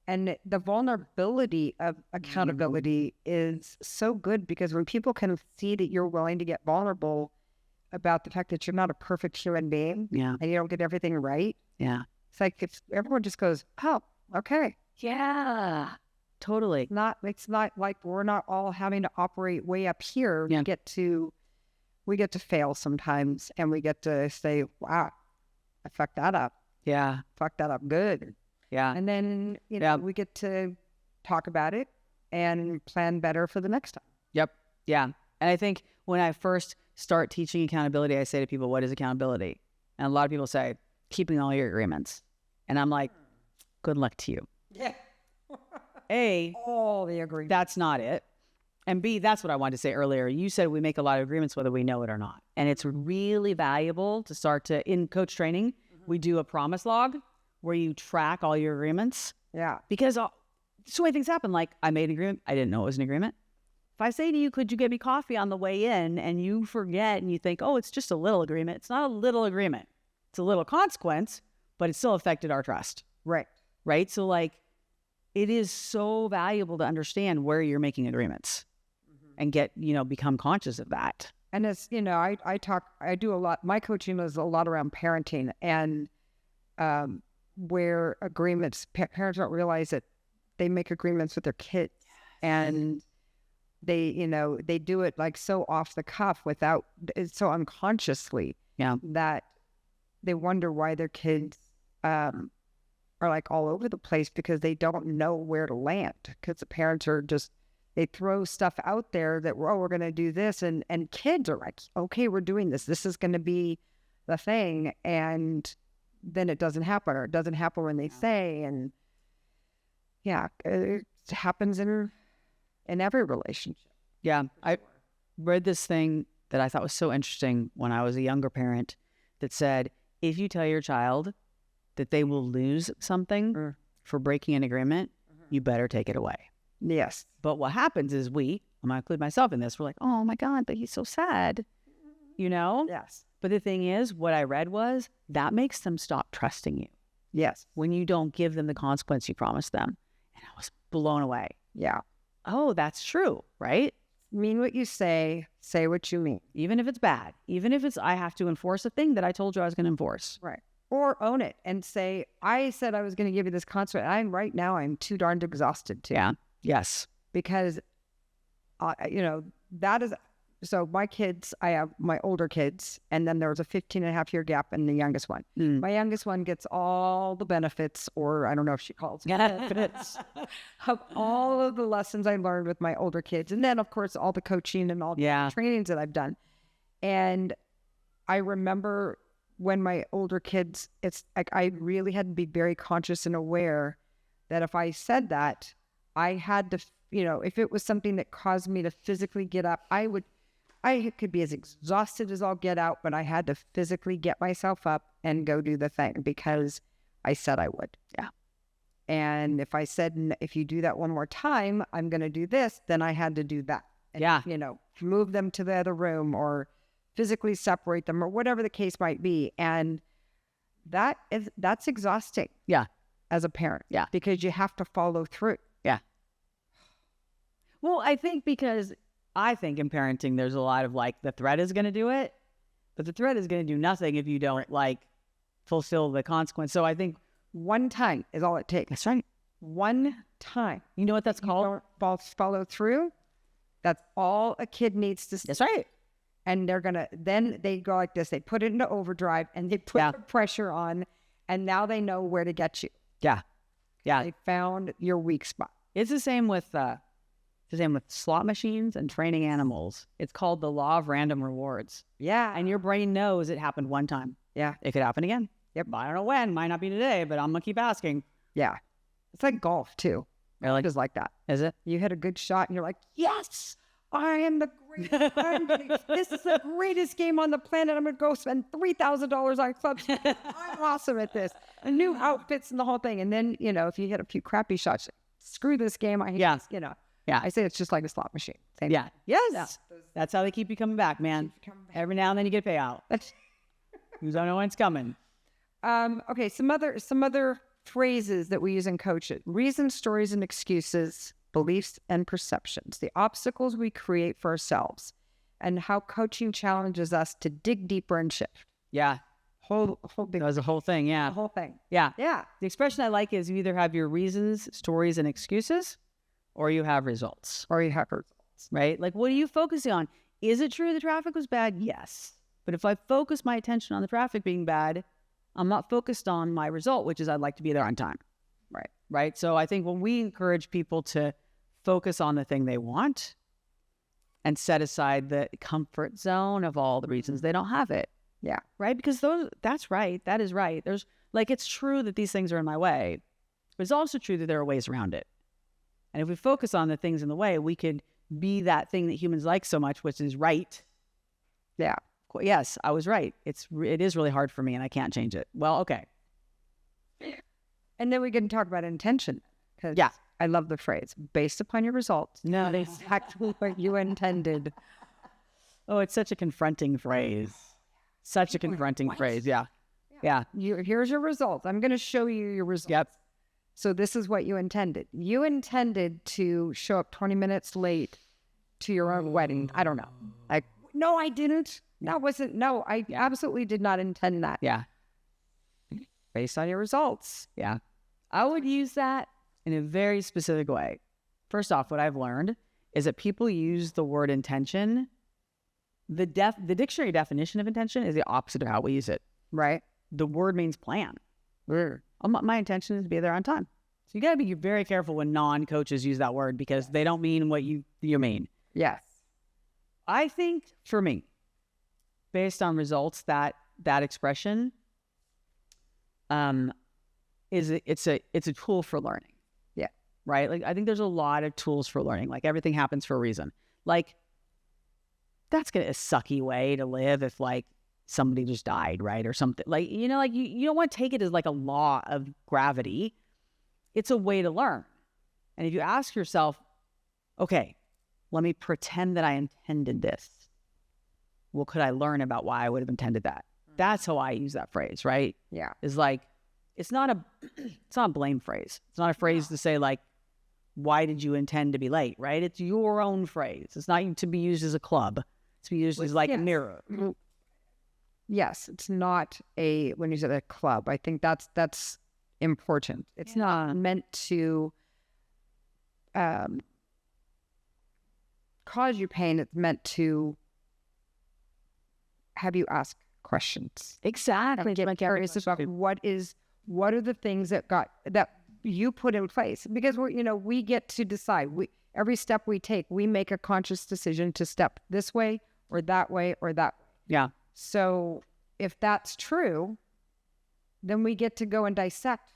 And the vulnerability of accountability is so good, because when people can see that you're willing to get vulnerable about the fact that you're not a perfect human being, Yeah. and you don't get everything right, Yeah. it's like if everyone just goes, oh, okay. Yeah. Totally. It's not like we're not all having to operate way up here. Yeah. We get to fail sometimes, and we get to say, wow, I fucked that up. Yeah. Fucked that up good. Yeah. And then, we get to talk about it and plan better for the next time. Yep. Yeah. And I think when I first start teaching accountability, I say to people, what is accountability? And a lot of people say, keeping all your agreements. And I'm like, good luck to you. Yeah. A, all the agreements. that's not it. And B, that's what I wanted to say earlier. You said we make a lot of agreements whether we know it or not. And it's really valuable to start to, in coach training, we do a promise log where you track all your agreements. Yeah. Because so many things happen. Like, I made an agreement. I didn't know it was an agreement. If I say to you, could you get me coffee on the way in, and you forget and you think, oh, it's just a little agreement. It's not a little agreement. It's a little consequence, but it still affected our trust. Right. Right? So like, it is so valuable to understand where you're making agreements and get, become conscious of that. And it's, I do a lot, my coaching is a lot around parenting, and where agreements, parents don't realize that they make agreements with their kids, and they do it like so off the cuff so unconsciously, that they wonder why their kids are like all over the place, because they don't know where to land, because the parents are just, they throw stuff out there that, we're going to do this. And kids are like, okay, we're doing this. This is going to be the thing. And then it doesn't happen, or it doesn't happen when they say. And it happens in every relationship. Yeah. I read this thing that I thought was so interesting when I was a younger parent that said, if you tell your child that they will lose something for breaking an agreement, you better take it away. Yes. But what happens is I'm going to include myself in this. We're like, oh my God, but he's so sad, Yes. But the thing is, what I read was that makes them stop trusting you. Yes. When you don't give them the consequence you promised them. And I was blown away. Yeah. Oh, that's true, right? Mean what you say what you mean. Even if it's bad, even if it's, I have to enforce a thing that I told you I was going to enforce. Right. Or own it and say, I said I was going to give you this consequence. Right now I'm too darned exhausted to. Yeah. Yes. Because, that is, so my kids, I have my older kids, and then there was a 15-and-a-half-year gap in the youngest one. My youngest one gets all the benefits, or I don't know if she calls it benefits, of all of the lessons I learned with my older kids. And then, of course, all the coaching and all the trainings that I've done. And I remember when my older kids, it's like I really had to be very conscious and aware that if I said that, I had to, if it was something that caused me to physically get up, I could be as exhausted as I'll get out, but I had to physically get myself up and go do the thing because I said I would. Yeah. And if I said, if you do that one more time, I'm going to do this, then I had to do that. And, move them to the other room or physically separate them or whatever the case might be. And that's exhausting. Yeah. As a parent. Yeah. Because you have to follow through. Yeah. Well, I think because I think in parenting, there's a lot of like the threat is going to do it, but the threat is going to do nothing if you don't like fulfill the consequence. So I think one time is all it takes. That's right. One time. You know what that's called? Don't follow through. That's all a kid needs to. That's right. And then they go like this. They put it into overdrive and they put the pressure on, and now they know where to get you. Yeah. Yeah. They found your weak spot. It's the same with slot machines and training animals. It's called the law of random rewards. Yeah. And your brain knows it happened one time. Yeah. It could happen again. Yep. I don't know when. Might not be today, but I'm going to keep asking. Yeah. It's like golf too. Really? Just like that. Is it? You hit a good shot and you're like, yes, I am the greatest. This is the greatest game on the planet. I'm going to go spend $3,000 on clubs. I'm awesome at this. And new outfits and the whole thing. And then, if you hit a few crappy shots, screw this game. I hate this, Yeah. I say it's just like a slot machine. Same Yeah. thing. Yes. Yeah. That's how they keep you coming back, man. Every now and then you get a payout. You don't know when it's coming. Okay. Some other phrases that we use in coaching: reasons, stories, and excuses, beliefs, and perceptions, the obstacles we create for ourselves, and how coaching challenges us to dig deeper and shift. Yeah. Whole big, That was the whole thing. Yeah. the whole thing. Yeah. Yeah. The expression I like is you either have your reasons, stories, and excuses, or you have results, Or you have results. right? Like, what are you focusing on? Is it true the traffic was bad? Yes. But if I focus my attention on the traffic being bad, I'm not focused on my result, which is I'd like to be there on time. Right. Right. So I think when we encourage people to focus on the thing they want and set aside the comfort zone of all the reasons they don't have it. Yeah. Right. Because that's right. That is right. There's like, it's true that these things are in my way, but it's also true that there are ways around it. And if we focus on the things in the way, we could be that thing that humans like so much, which is right. Yeah. Yes, I was right. It is really hard for me and I can't change it. Well, okay. And then we can talk about intention. Because Yeah. I love the phrase, based upon your results, not exactly what you intended. Oh, it's such a confronting phrase. Such a confronting phrase. Yeah. Yeah. Here's your results. I'm going to show you your results. Yep. So this is what you intended. You intended to show up 20 minutes late to your own wedding. I don't know. Like, no, I didn't. No, I absolutely did not intend that. Yeah. Based on your results. Yeah. I would use that in a very specific way. First off, what I've learned is that people use the word intention. The dictionary definition of intention is the opposite of how we use it. Right. The word means plan. My intention is to be there on time. So you got to be very careful when non-coaches use that word because they don't mean what you mean. Yes. I think for me, based on results, that expression it's a tool for learning. Yeah. Right? Like I think there's a lot of tools for learning. Like everything happens for a reason. Like that's a sucky way to live if like somebody just died, right? Or something like, you don't want to take it as like a law of gravity. It's a way to learn. And if you ask yourself, okay, let me pretend that I intended this. Well, could I learn about why I would have intended that? That's how I use that phrase, right? Yeah. It's like, it's not a blame phrase. It's not a phrase to say like, why did you intend to be late, right? It's your own phrase. It's not to be used as a club. It's to be used as like a mirror. Yes, it's not when you said a club. I think that's important. It's not meant to cause you pain. It's meant to have you ask questions. Exactly. Get curious about what are the things that you put in place, because we get to decide. Every step we take, we make a conscious decision to step this way or that way or that way. Yeah. So if that's true, then we get to go and dissect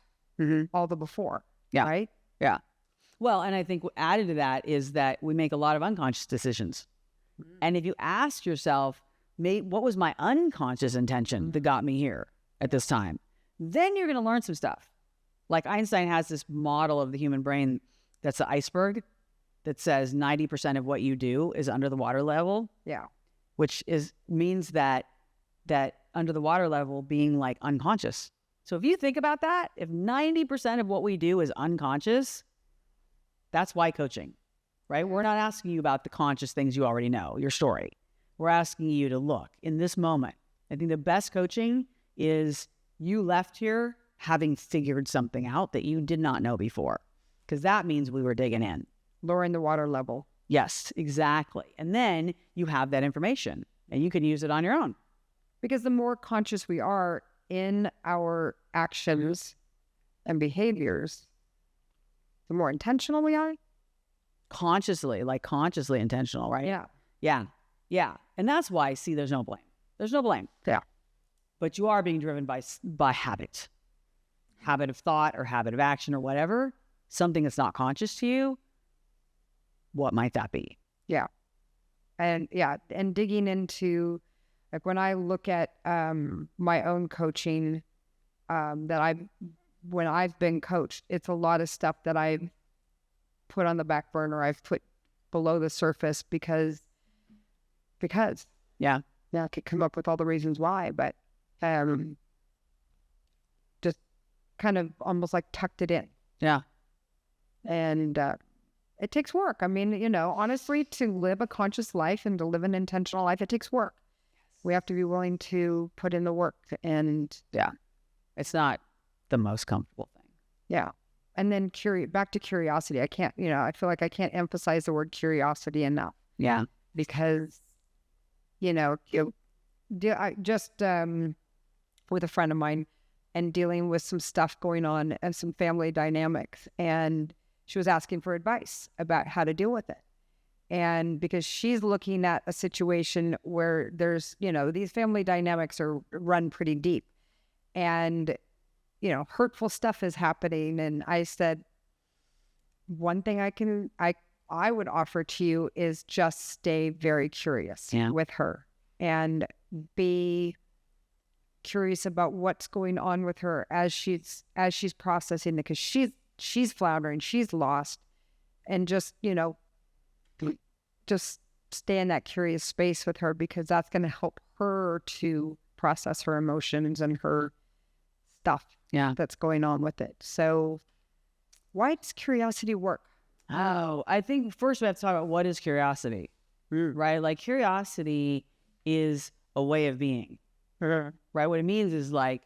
all the before. Yeah. Right? Yeah. Well, and I think added to that is that we make a lot of unconscious decisions. And if you ask yourself, what was my unconscious intention that got me here at this time? Then you're going to learn some stuff. Like Einstein has this model of the human brain that's the iceberg that says 90% of what you do is under the water level. Yeah. Which means that under the water level being like unconscious. So if you think about that, if 90% of what we do is unconscious, that's why coaching, right? We're not asking you about the conscious things you already know, your story. We're asking you to look in this moment. I think the best coaching is you left here having figured something out that you did not know before, because that means we were digging in. Lowering the water level. Yes, exactly. And then you have that information and you can use it on your own. Because the more conscious we are in our actions and behaviors, the more intentional we are. Consciously intentional, right? Yeah. Yeah. Yeah. And that's why, see, there's no blame. There's no blame. Yeah. But you are being driven by habit of thought or habit of action or whatever, something that's not conscious to you. What might that be? Yeah. And digging into, like when I look at my own coaching, when I've been coached, it's a lot of stuff that I've put on the back burner. I've put below the surface because yeah, I could come up with all the reasons why, but just kind of almost like tucked it in. Yeah. And it takes work. I mean, you know, honestly, to live a conscious life and to live an intentional life, it takes work. We have to be willing to put in the work. And yeah, it's not the most comfortable thing. Yeah. And then back to curiosity. I can't, you know, I feel like I can't emphasize the word curiosity enough. Yeah. Because, you know, I just with a friend of mine and dealing with some stuff going on and some family dynamics. And she was asking for advice about how to deal with it. And because she's looking at a situation where there's, you know, these family dynamics are run pretty deep. And you know, hurtful stuff is happening. And I said, one thing I would offer to you is just stay very curious with her and be curious about what's going on with her as she's processing it, because she's floundering, she's lost, and just, you know, just stay in that curious space with her, because that's going to help her to process her emotions and her stuff that's going on with it. So why does curiosity work? Oh, I think first we have to talk about what is curiosity, right? Like curiosity is a way of being, right? What it means is like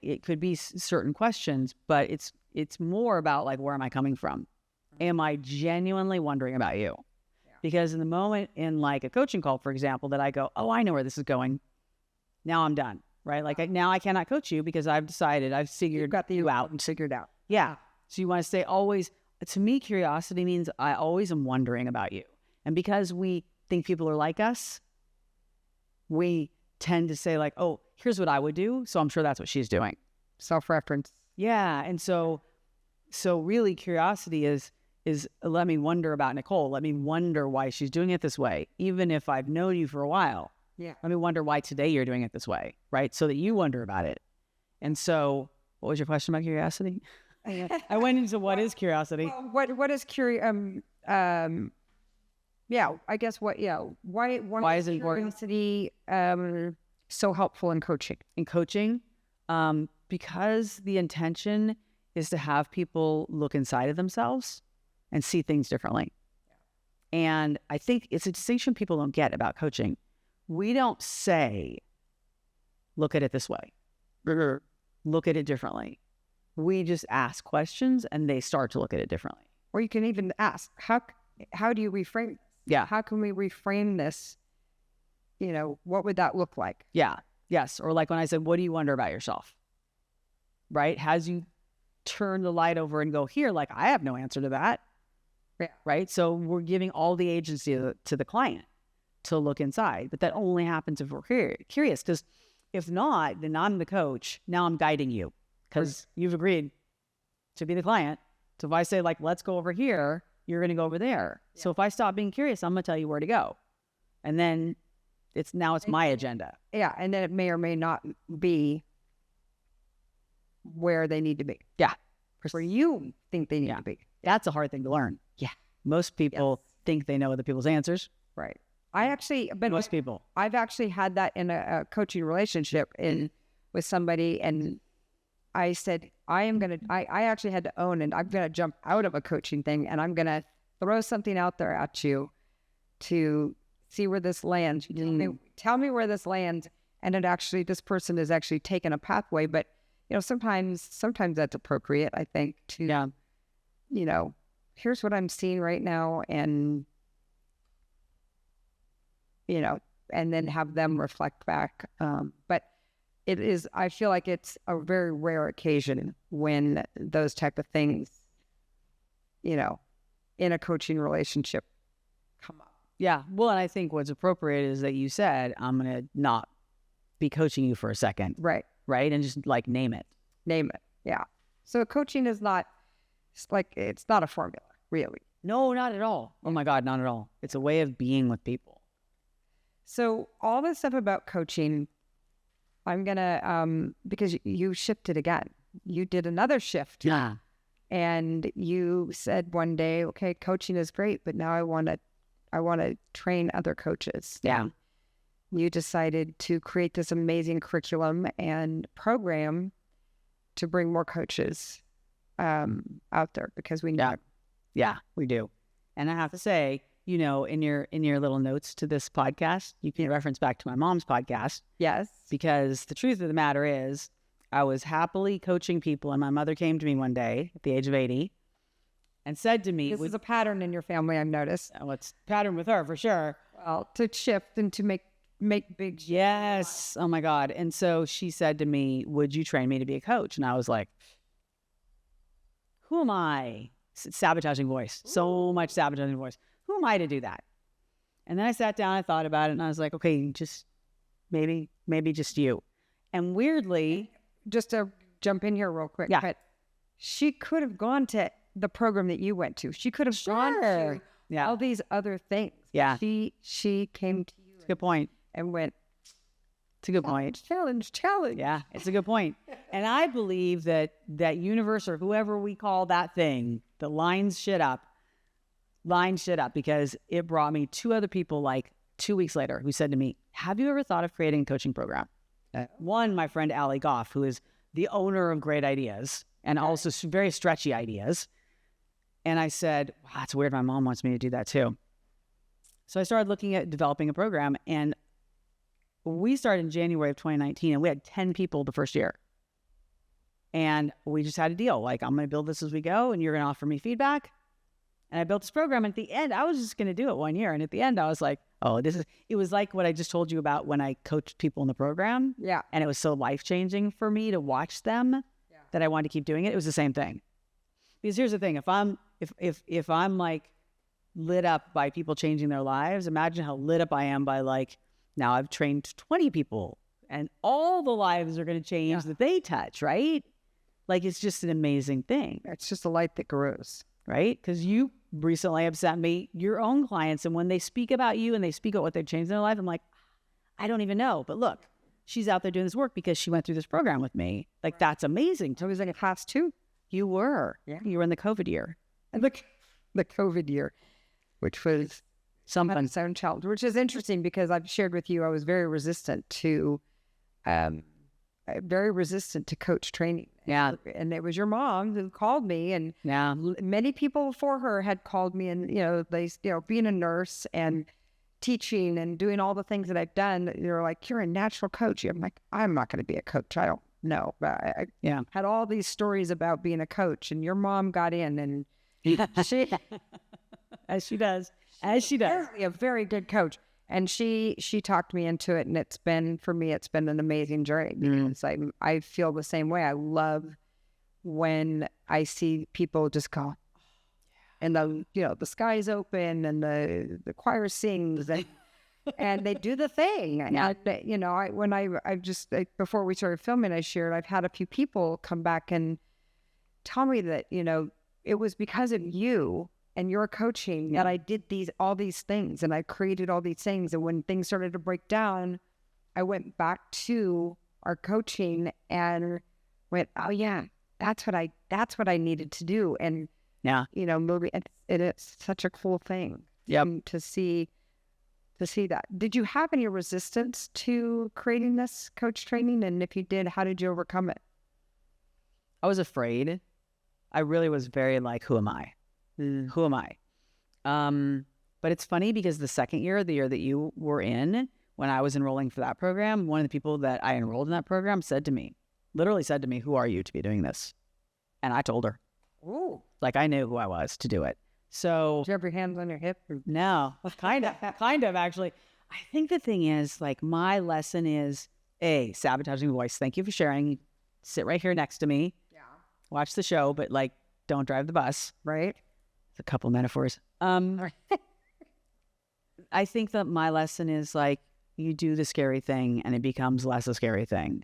it could be certain questions, but it's more about like, where am I coming from? Am I genuinely wondering about you? Yeah. Because in the moment in like a coaching call, for example, that I go, oh, I know where this is going. Now I'm done. Right? Like now I cannot coach you because I've decided, I've figured you out and figured out. Yeah. So you want to stay always, to me, curiosity means I always am wondering about you. And because we think people are like us, we tend to say like, oh, here's what I would do. So I'm sure that's what she's doing. Self-reference. Yeah. And so really curiosity is let me wonder about Nicole. Let me wonder why she's doing it this way. Even if I've known you for a while. Yeah. Let me wonder why today you're doing it this way, right? So that you wonder about it. And so, what was your question about curiosity? I went into what is curiosity. Well, what is curiosity? Yeah, I guess what? Yeah, why is curiosity so helpful in coaching? In coaching, because the intention is to have people look inside of themselves and see things differently. Yeah. And I think it's a distinction people don't get about coaching. We don't say, look at it this way. Look at it differently. We just ask questions and they start to look at it differently. Or you can even ask, how do you reframe this? Yeah. How can we reframe this? You know, what would that look like? Yeah. Yes. Or like when I said, what do you wonder about yourself? Right? As you turn the light over and go here, like, I have no answer to that. Yeah. Right? So we're giving all the agency to the client to look inside, but that only happens if we're curious, because if not, then I'm the coach. Now I'm guiding you because you've agreed to be the client. So if I say like, let's go over here, you're going to go over there. Yeah. So if I stop being curious, I'm going to tell you where to go. And then it's my agenda. Yeah. And then it may or may not be where they need to be. Yeah. Where you think they need to be. That's a hard thing to learn. Yeah. Most people think they know other people's answers. Right. Most people. I've actually had that in a coaching relationship with somebody, and I said, I actually had to own, and I'm going to jump out of a coaching thing, and I'm going to throw something out there at you to see where this lands. Tell me where this lands. And this person is actually taking a pathway, but you know, sometimes that's appropriate, I think, to, you know, here's what I'm seeing right now, and you know, and then have them reflect back. But I feel like it's a very rare occasion when those type of things, you know, in a coaching relationship come up. Yeah. Well, and I think what's appropriate is that you said, I'm going to not be coaching you for a second. Right. Right. And just like name it. Yeah. So coaching is not, it's not a formula, really. No, not at all. Oh my God, not at all. It's a way of being with people. So all this stuff about coaching, I'm going to, because you shifted again. You did another shift. Yeah. And you said one day, okay, coaching is great, but now I want to train other coaches. Yeah. And you decided to create this amazing curriculum and program to bring more coaches out there because we need them. Yeah, we do. And I have to say, you know, in your little notes to this podcast, you can reference back to my mom's podcast. Yes. Because the truth of the matter is, I was happily coaching people, and my mother came to me one day at the age of 80 and said to me, this is a pattern in your family, I've noticed. Well, it's a pattern with her for sure. Well, to shift and to make big shifts. Yes. Oh my God. And so she said to me, would you train me to be a coach? And I was like, who am I? Sabotaging voice. So much sabotaging voice. Who am I to do that? And then I sat down, I thought about it, and I was like, okay, just maybe just you. And weirdly, just to jump in here real quick, but she could have gone to the program that you went to. She could have gone to all these other things. Yeah. She came to you. It's a good point. And went, it's a good point. Challenge. Yeah, it's a good point. And I believe that universe, or whoever we call that thing, that lines shit up because it brought me two other people like 2 weeks later who said to me, have you ever thought of creating a coaching program? One, my friend Allie Goff, who is the owner of Great Ideas and also very stretchy ideas. And I said, wow, that's weird. My mom wants me to do that too. So I started looking at developing a program, and we started in January of 2019, and we had 10 people the first year. And we just had a deal. Like, I'm going to build this as we go, and you're going to offer me feedback. And I built this program. And at the end, I was just going to do it 1 year. And at the end, I was like, oh, it was like what I just told you about when I coached people in the program. Yeah. And it was so life-changing for me to watch them that I wanted to keep doing it. It was the same thing. Because here's the thing. If I'm like lit up by people changing their lives, imagine how lit up I am by like, now I've trained 20 people and all the lives are going to change that they touch, right? Like, it's just an amazing thing. It's just a light that grows. Right? Because you recently have sent me your own clients, and when they speak about you and they speak about what they've changed in their life, I'm like, I don't even know. But look, she's out there doing this work because she went through this program with me. Like, that's amazing. I was in a class too. You were. Yeah. You were in the COVID year. And the COVID year, which was something. Its own challenge, which is interesting because I've shared with you, I was very resistant to coach training. Yeah. And it was your mom who called me, and many people before her had called me, and, being a nurse and teaching and doing all the things that I've done, they're like, you're a natural coach. I'm like, I'm not going to be a coach. I don't know. But I had all these stories about being a coach, and your mom got in, and she, as she does, a very good coach. And she talked me into it, and it's been an amazing journey because I feel the same way. I love when I see people just go, and the sky's open and the choir sings and they do the thing. Yeah. And, before we started filming, I shared I've had a few people come back and tell me that it was because of you and your coaching that I did all these things, and I created all these things. And when things started to break down, I went back to our coaching and went, oh yeah, that's what I needed to do. And movie, it is such a cool thing. To see that. Did you have any resistance to creating this coach training? And if you did, how did you overcome it? I was afraid. I really was very like, who am I? Who am I? But it's funny because the second year, the year that you were in, when I was enrolling for that program, one of the people that I enrolled in that program literally said to me, who are you to be doing this? And I told her. Ooh. Like, I knew who I was to do it. So. Did you have your hands on your hip? No, kind of actually. I think the thing is, like, my lesson is, sabotaging voice. Thank you for sharing. Sit right here next to me. Yeah. Watch the show, but like, don't drive the bus. Right. A couple metaphors. I think that my lesson is like, you do the scary thing and it becomes less a scary thing.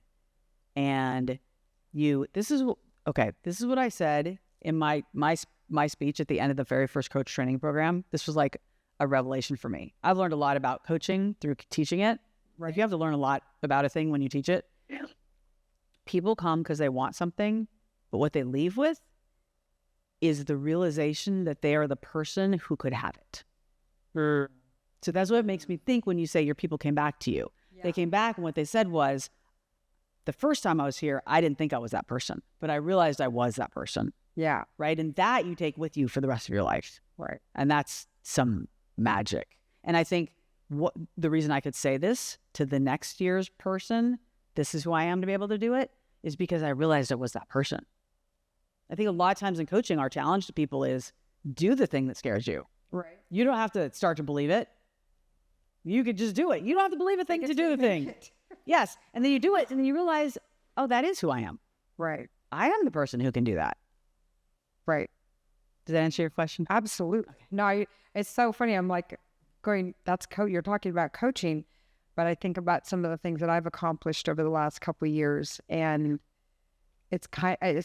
And this is what I said in my speech at the end of the very first coach training program. This was like a revelation for me. I've learned a lot about coaching through teaching it. Right. If you have to learn a lot about a thing when you teach it, people come because they want something, but what they leave with is the realization that they are the person who could have it. So that's what it makes me think when you say your people came back to you. Yeah. They came back and what they said was, the first time I was here, I didn't think I was that person, but I realized I was that person. Yeah. Right. And that you take with you for the rest of your life. Right. And that's some magic. And I think what the reason I could say this to the next year's person, this is who I am to be able to do it, is because I realized I was that person. I think a lot of times in coaching, our challenge to people is do the thing that scares you. Right. You don't have to start to believe it. You could just do it. You don't have to believe a thing to do the thing. Yes. And then you do it and then you realize, oh, that is who I am. Right. I am the person who can do that. Right. Does that answer your question? Absolutely. Okay. No, it's so funny. I'm like you're talking about coaching, but I think about some of the things that I've accomplished over the last couple of years, and it's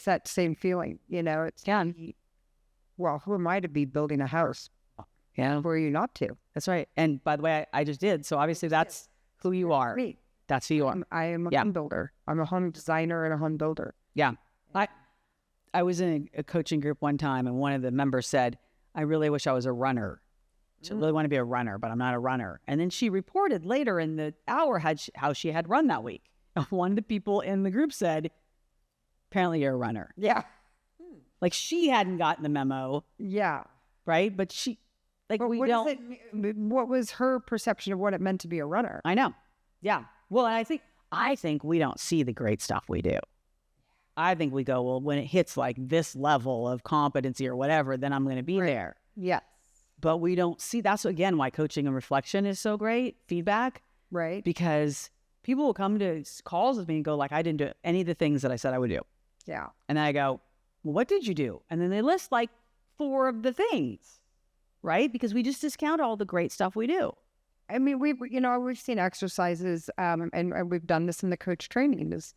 that same feeling, it's, well, who am I to be building a house? Yeah. Who are you not to? That's right. And by the way, I just did. So obviously that's who you are. Me. That's who you are. I am a home builder. I'm a home designer and a home builder. Yeah. I was in a coaching group one time and one of the members said, I really wish I was a runner. I really want to be a runner, but I'm not a runner. And then she reported later in the hour how she had run that week. And one of the people in the group said, apparently you're a runner. Yeah. Like she hadn't gotten the memo. Yeah. Right? But she, like, but what was her perception of what it meant to be a runner? I know. Yeah. Well, and I think we don't see the great stuff we do. I think we go, well, when it hits like this level of competency or whatever, then I'm going to be there. Yes. But we don't see, that's again why coaching and reflection is so great, feedback. Right. Because people will come to calls with me and go like, I didn't do any of the things that I said I would do. Yeah. And then I go, well, what did you do? And then they list like 4 of the things, right? Because we just discount all the great stuff we do. I mean, we've seen exercises, and we've done this in the coach training, is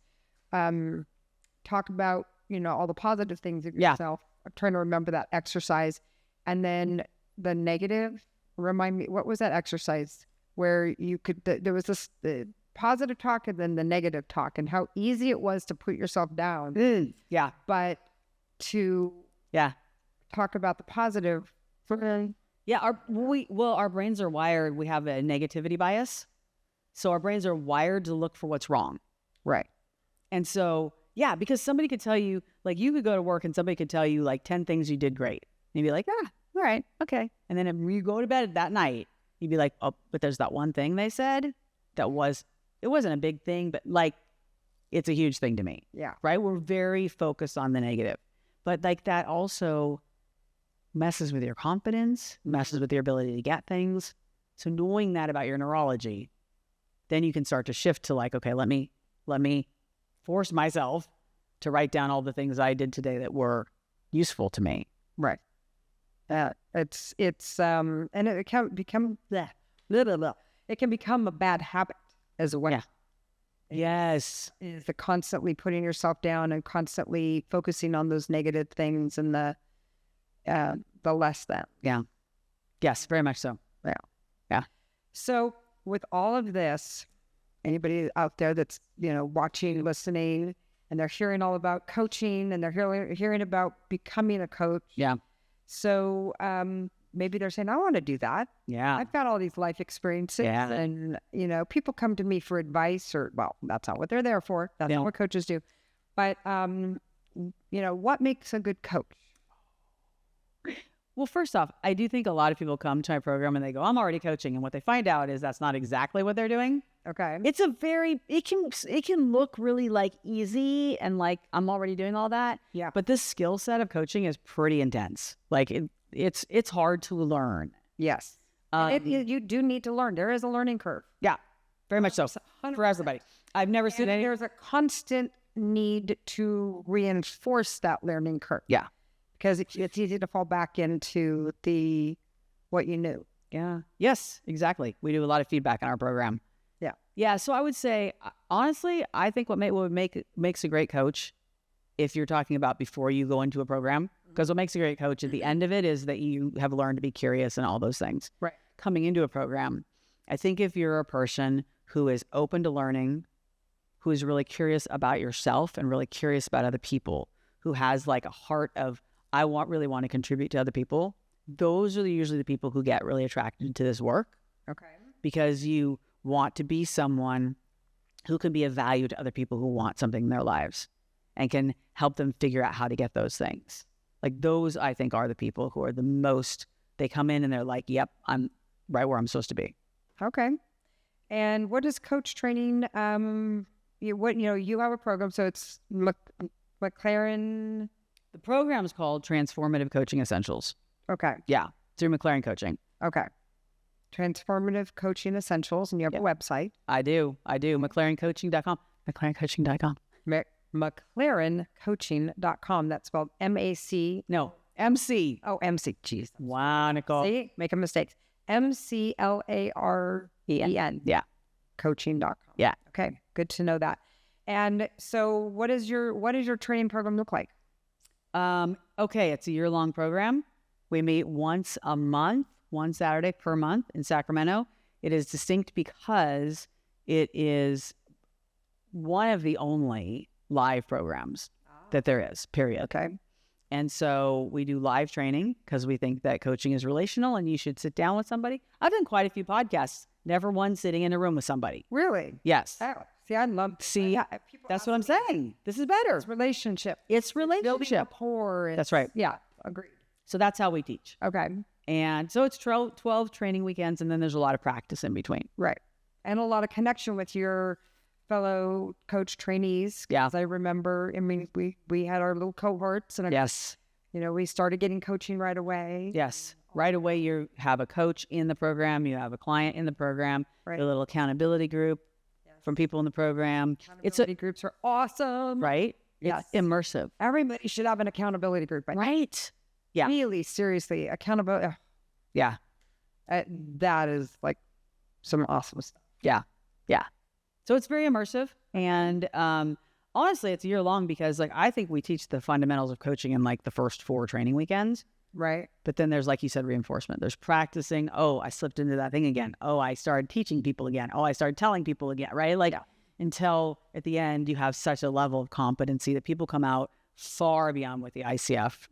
talk about, all the positive things of yourself. I'm trying to remember that exercise. And then the negative, remind me, what was that exercise where you could, there was this the positive talk and then the negative talk, and how easy it was to put yourself down. Yeah. But to talk about the positive. Yeah, our brains are wired. We have a negativity bias. So our brains are wired to look for what's wrong. Right. And so, yeah, because somebody could tell you, like you could go to work and somebody could tell you like 10 things you did great. And you'd be like, all right, okay. And then if you go to bed that night, you'd be like, oh, but there's that one thing they said it wasn't a big thing, but like, it's a huge thing to me. Yeah. Right? We're very focused on the negative. But like that also messes with your confidence, messes with your ability to get things. So knowing that about your neurology, then you can start to shift to like, okay, let me force myself to write down all the things I did today that were useful to me. Right. It's and it can become it can become a bad habit as well. Yeah. Yes. Is the constantly putting yourself down and constantly focusing on those negative things and the less than. Yeah. Yes, very much so. Yeah. Yeah. So with all of this, anybody out there that's, watching, listening, and they're hearing all about coaching and they're hearing about becoming a coach. Yeah. So maybe they're saying, I want to do that. Yeah. I've got all these life experiences and, people come to me for advice well, that's not what they're there for. That's not what coaches do. But, what makes a good coach? Well, first off, I do think a lot of people come to my program and they go, I'm already coaching. And what they find out is that's not exactly what they're doing. Okay. It's it can look really like easy and like I'm already doing all that. Yeah. But this skill set of coaching is pretty intense. Like it's hard to learn. Yes. You do need to learn. There is a learning curve. Yeah. Very much so. 100%. For everybody. I've never seen any. There's a constant need to reinforce that learning curve. Yeah. Because it's easy to fall back into what you knew. Yeah. Yes, exactly. We do a lot of feedback in our program. Yeah. Yeah. So I would say, honestly, I think what makes a great coach, if you're talking about before you go into a program, because what makes a great coach at the end of it is that you have learned to be curious and all those things. Right. Coming into a program, I think if you're a person who is open to learning, who is really curious about yourself and really curious about other people, who has like a heart of, really want to contribute to other people. Those are usually the people who get really attracted to this work. Okay. Because you want to be someone who can be of value to other people who want something in their lives and can help them figure out how to get those things. Like those, I think, are the people who are the most, they come in and they're like, yep, I'm right where I'm supposed to be. Okay. And what is coach training? You have a program, so it's McLaren. The program is called Transformative Coaching Essentials. Okay. Yeah, through McLaren Coaching. Okay. Transformative Coaching Essentials, and you have a website. I do. McLarencoaching.com. McLarencoaching.com. McLarencoaching.com. That's spelled M-A-C. No, MC. Oh, MC. Jeez. Wow, Nicole. See? Making mistakes. McLaren. Yeah. Coaching.com. Yeah. Okay. Good to know that. And so what does your training program look like? Okay, it's a year-long program. We meet once a month, one Saturday per month in Sacramento. It is distinct because it is one of the only live programs that there is, period. Okay. And so we do live training because we think that coaching is relational and you should sit down with somebody. I've done quite a few podcasts, never one sitting in a room with somebody. Really? Yes. Oh, see, I love. See, that's what I'm saying. This is better. It's relationship. It's Building relationship. rapport. That's right. Yeah. Agreed. So that's how we teach. Okay. And so it's 12 training weekends, and then there's a lot of practice in between. Right. And a lot of connection with your fellow coach trainees. Yeah. 'Cause I remember, I mean, we had our little cohorts and, Yes. we started getting coaching right away. Yes. Right away, you have a coach in the program. You have a client in the program. Right. A little accountability group from people in the program. Accountability groups are awesome. Right? Yes. It's immersive. Everybody should have an accountability group. Right. Yeah. Really, seriously, accountability. Yeah. That is like some awesome stuff. Yeah. Yeah. So it's very immersive. And honestly, it's a year long because I think we teach the fundamentals of coaching in the first 4 training weekends. Right. But then there's, like you said, reinforcement. There's practicing. Oh, I slipped into that thing again. Oh, I started teaching people again. Oh, I started telling people again. Right. Until at the end, you have such a level of competency that people come out far beyond what the ICF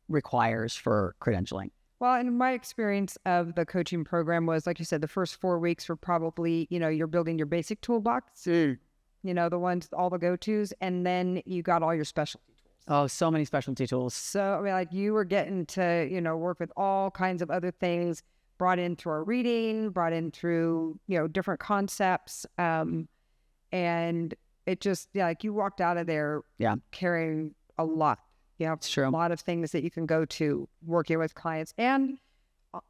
requires for credentialing. Well, in my experience of the coaching program was, like you said, the first 4 weeks were probably, you're building your basic toolbox, the ones, all the go-tos, and then you got all your specialty tools. Oh, so many specialty tools. So, you were getting to, work with all kinds of other things, brought in through our reading, brought in through, different concepts. And it just, you walked out of there carrying a lot. It's true. A lot of things that you can go to working with clients and,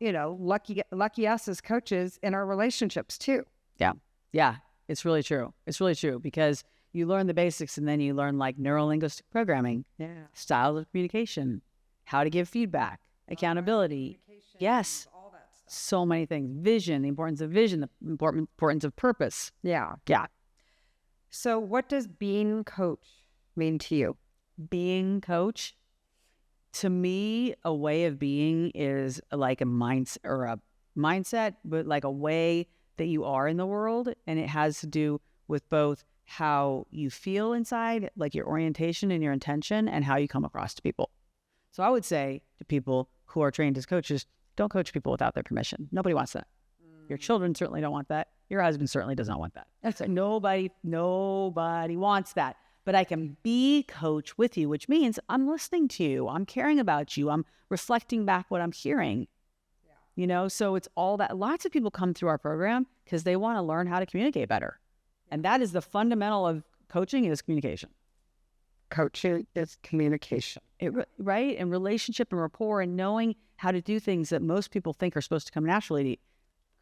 lucky us as coaches in our relationships too. Yeah. Yeah. It's really true. It's really true because you learn the basics and then you learn neuro-linguistic programming, styles of communication, how to give feedback, accountability. Yes. All that stuff. So many things. Vision, the importance of vision, the importance of purpose. Yeah. Yeah. So what does being coach mean to you? Being coach, to me, a way of being is like a mindset, but like a way that you are in the world. And it has to do with both how you feel inside, like your orientation and your intention, and how you come across to people. So I would say to people who are trained as coaches, don't coach people without their permission. Nobody wants that. Your children certainly don't want that. Your husband certainly does not want that. That's like nobody wants that. But I can be coach with you, which means I'm listening to you. I'm caring about you. I'm reflecting back what I'm hearing. Yeah. So it's all that. Lots of people come through our program because they want to learn how to communicate better. Yeah. And that is the fundamental of coaching is communication. Coaching is communication. Right? And relationship and rapport and knowing how to do things that most people think are supposed to come naturally to you.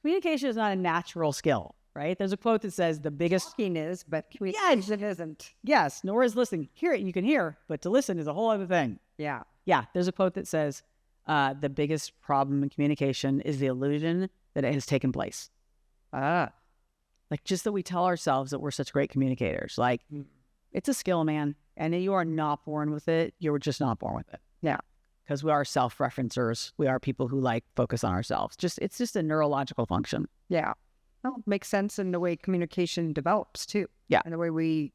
Communication is not a natural skill. Right? There's a quote that says the biggest talking is, but communication isn't. Yes, nor is listening. Hear it, you can hear, but to listen is a whole other thing. Yeah. Yeah. There's a quote that says the biggest problem in communication is the illusion that it has taken place. Just that we tell ourselves that we're such great communicators. It's a skill, man. And you are not born with it. You're just not born with it. Yeah. Because we are self-referencers. We are people who focus on ourselves. It's just a neurological function. Yeah. Well, makes sense in the way communication develops too. Yeah. And the way we,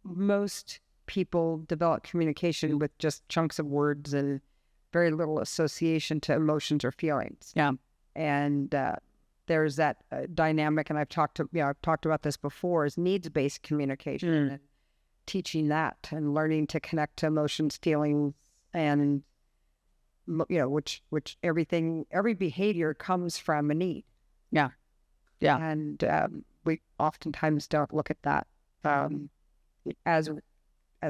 most people develop communication with just chunks of words and very little association to emotions or feelings. Yeah. And there's that dynamic, and I've talked about this before, is needs-based communication and teaching that and learning to connect to emotions, feelings, and which every behavior comes from a need. Yeah. And we oftentimes don't look at that as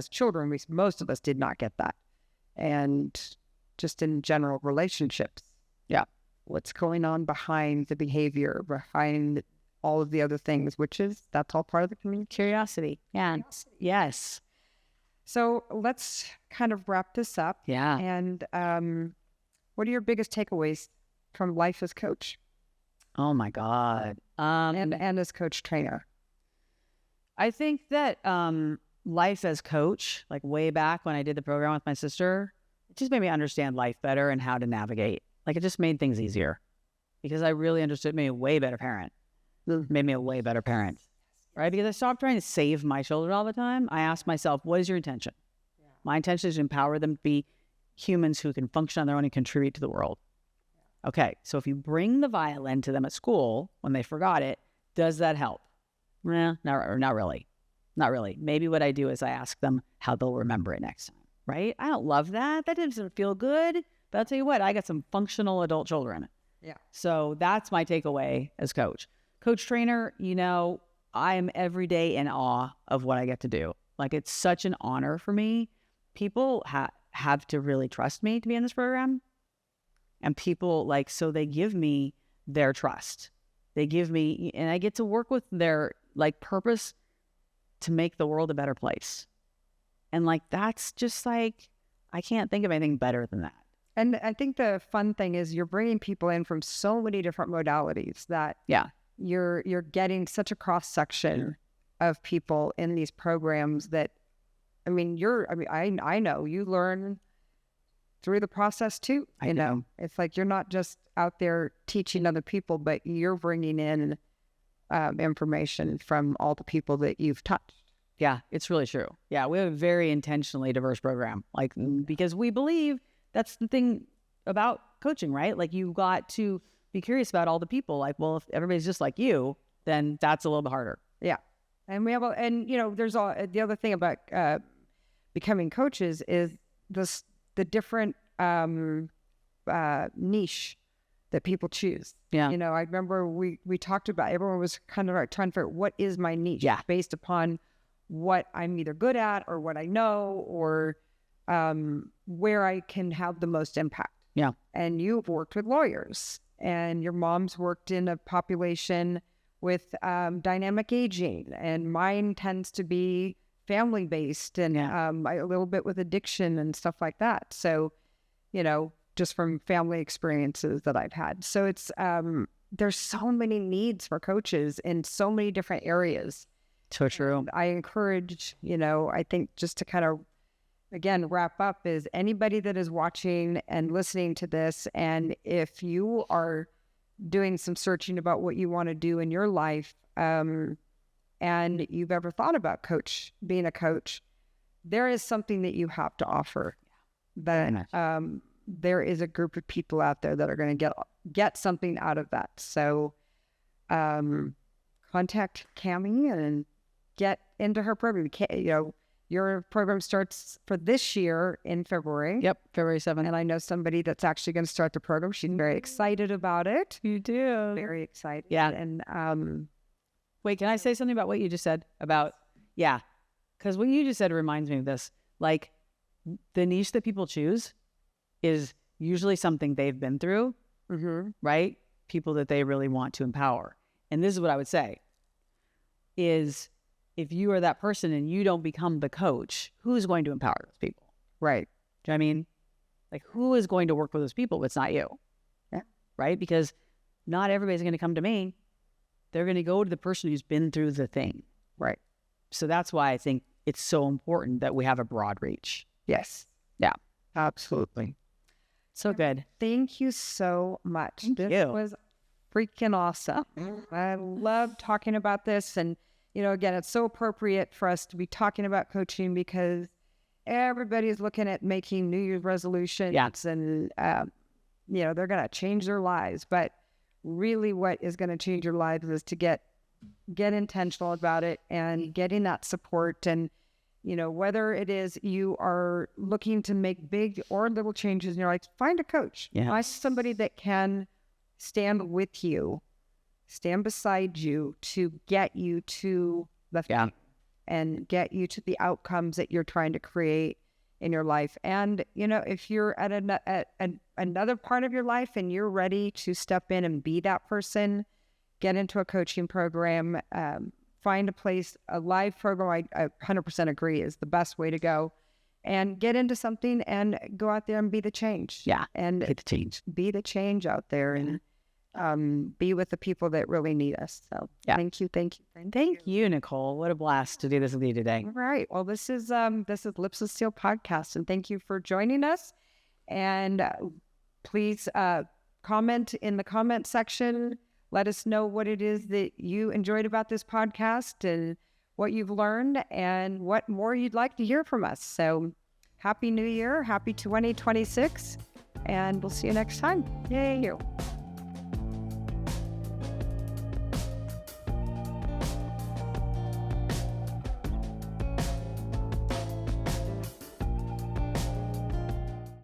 children. Most of us did not get that, and just in general relationships. Yeah. What's going on behind the behavior, behind all of the other things, that's all part of the community. Curiosity. Yeah. Yes. So let's kind of wrap this up. Yeah. And what are your biggest takeaways from life as coach? Oh my God. And as coach trainer? I think that life as coach, like way back when I did the program with my sister, it just made me understand life better and how to navigate. Like, it just made things easier because I really understood. It made me a way better parent. Made me a way better parent, right? Because I stopped trying to save my children all the time. I asked myself, what is your intention? Yeah. My intention is to empower them to be humans who can function on their own and contribute to the world. Yeah. Okay, so if you bring the violin to them at school when they forgot it, does that help? Not really. Not really. Maybe what I do is I ask them how they'll remember it next time, right? I don't love that. That doesn't feel good. But I'll tell you what, I got some functional adult children. Yeah. So that's my takeaway as coach. Coach trainer, I am every day in awe of what I get to do. Like, it's such an honor for me. People have to really trust me to be in this program. And people so they give me their trust. They give me, and I get to work with their purpose to make the world a better place. And that's just I can't think of anything better than that. And I think the fun thing is you're bringing people in from so many different modalities that you're getting such a cross section of people in these programs that, I know you learn through the process too. I know. It's like you're not just out there teaching other people, but you're bringing in information from all the people that you've touched. Yeah, it's really true. Yeah, we have a very intentionally diverse program, because we believe that's the thing about coaching, right? You got to be curious about all the people. Well, if everybody's just like you, then that's a little bit harder. Yeah. And we have, there's the other thing about becoming coaches is the different niche that people choose. Yeah. I remember we talked about, everyone was kind of trying to figure out what is my niche based upon what I'm either good at or what I know or where I can have the most impact. Yeah. And you've worked with lawyers, and your mom's worked in a population with dynamic aging, and mine tends to be family-based and a little bit with addiction and stuff like that. So, just from family experiences that I've had. So it's, there's so many needs for coaches in so many different areas. So true. And I encourage, I think just to kind of, again, wrap up is anybody that is watching and listening to this, and if you are doing some searching about what you want to do in your life, and you've ever thought about being a coach, there is something that you have to offer. That there is a group of people out there that are going to get something out of that. So contact Cami and get into her program. Your program starts for this year in February. Yep, February 7th. And I know somebody that's actually going to start the program. She's very excited about it. You do. Very excited. Yeah. And wait, can I say something about what you just said about, because what you just said reminds me of this. The niche that people choose is usually something they've been through, right? People that they really want to empower. And this is what I would say is, if you are that person and you don't become the coach, who's going to empower those people? Right. Do you know what I mean? Who is going to work with those people if it's not you? Yeah. Right? Because not everybody's going to come to me. They're going to go to the person who's been through the thing. Right. So that's why I think it's so important that we have a broad reach. Yes. Yeah. Absolutely. So good. Thank you so much. Thank this you. was freaking awesome. I love talking about this. And, again, it's so appropriate for us to be talking about coaching because everybody's looking at making New Year's resolutions and, they're going to change their lives. But really what is going to change your lives is to get intentional about it and getting that support. And, you know, whether it is you are looking to make big or little changes in your life, find a coach. Yeah. Find somebody that can stand with you, stand beside you to get you to the and get you to the outcomes that you're trying to create in your life. And, you know, if you're at another part of your life and you're ready to step in and be that person, get into a coaching program, find a place, a live program. I 100% agree is the best way to go, and get into something and go out there and be the change. Yeah. And be the change out there, and be with the people that really need us. So thank you. Thank you, Nicole. What a blast to do this with you today. All right. Well, this is Lips of Steel podcast, and thank you for joining us. And please comment in the comment section. Let us know what it is that you enjoyed about this podcast and what you've learned and what more you'd like to hear from us. So happy New Year. Happy 2026. And we'll see you next time. Yay.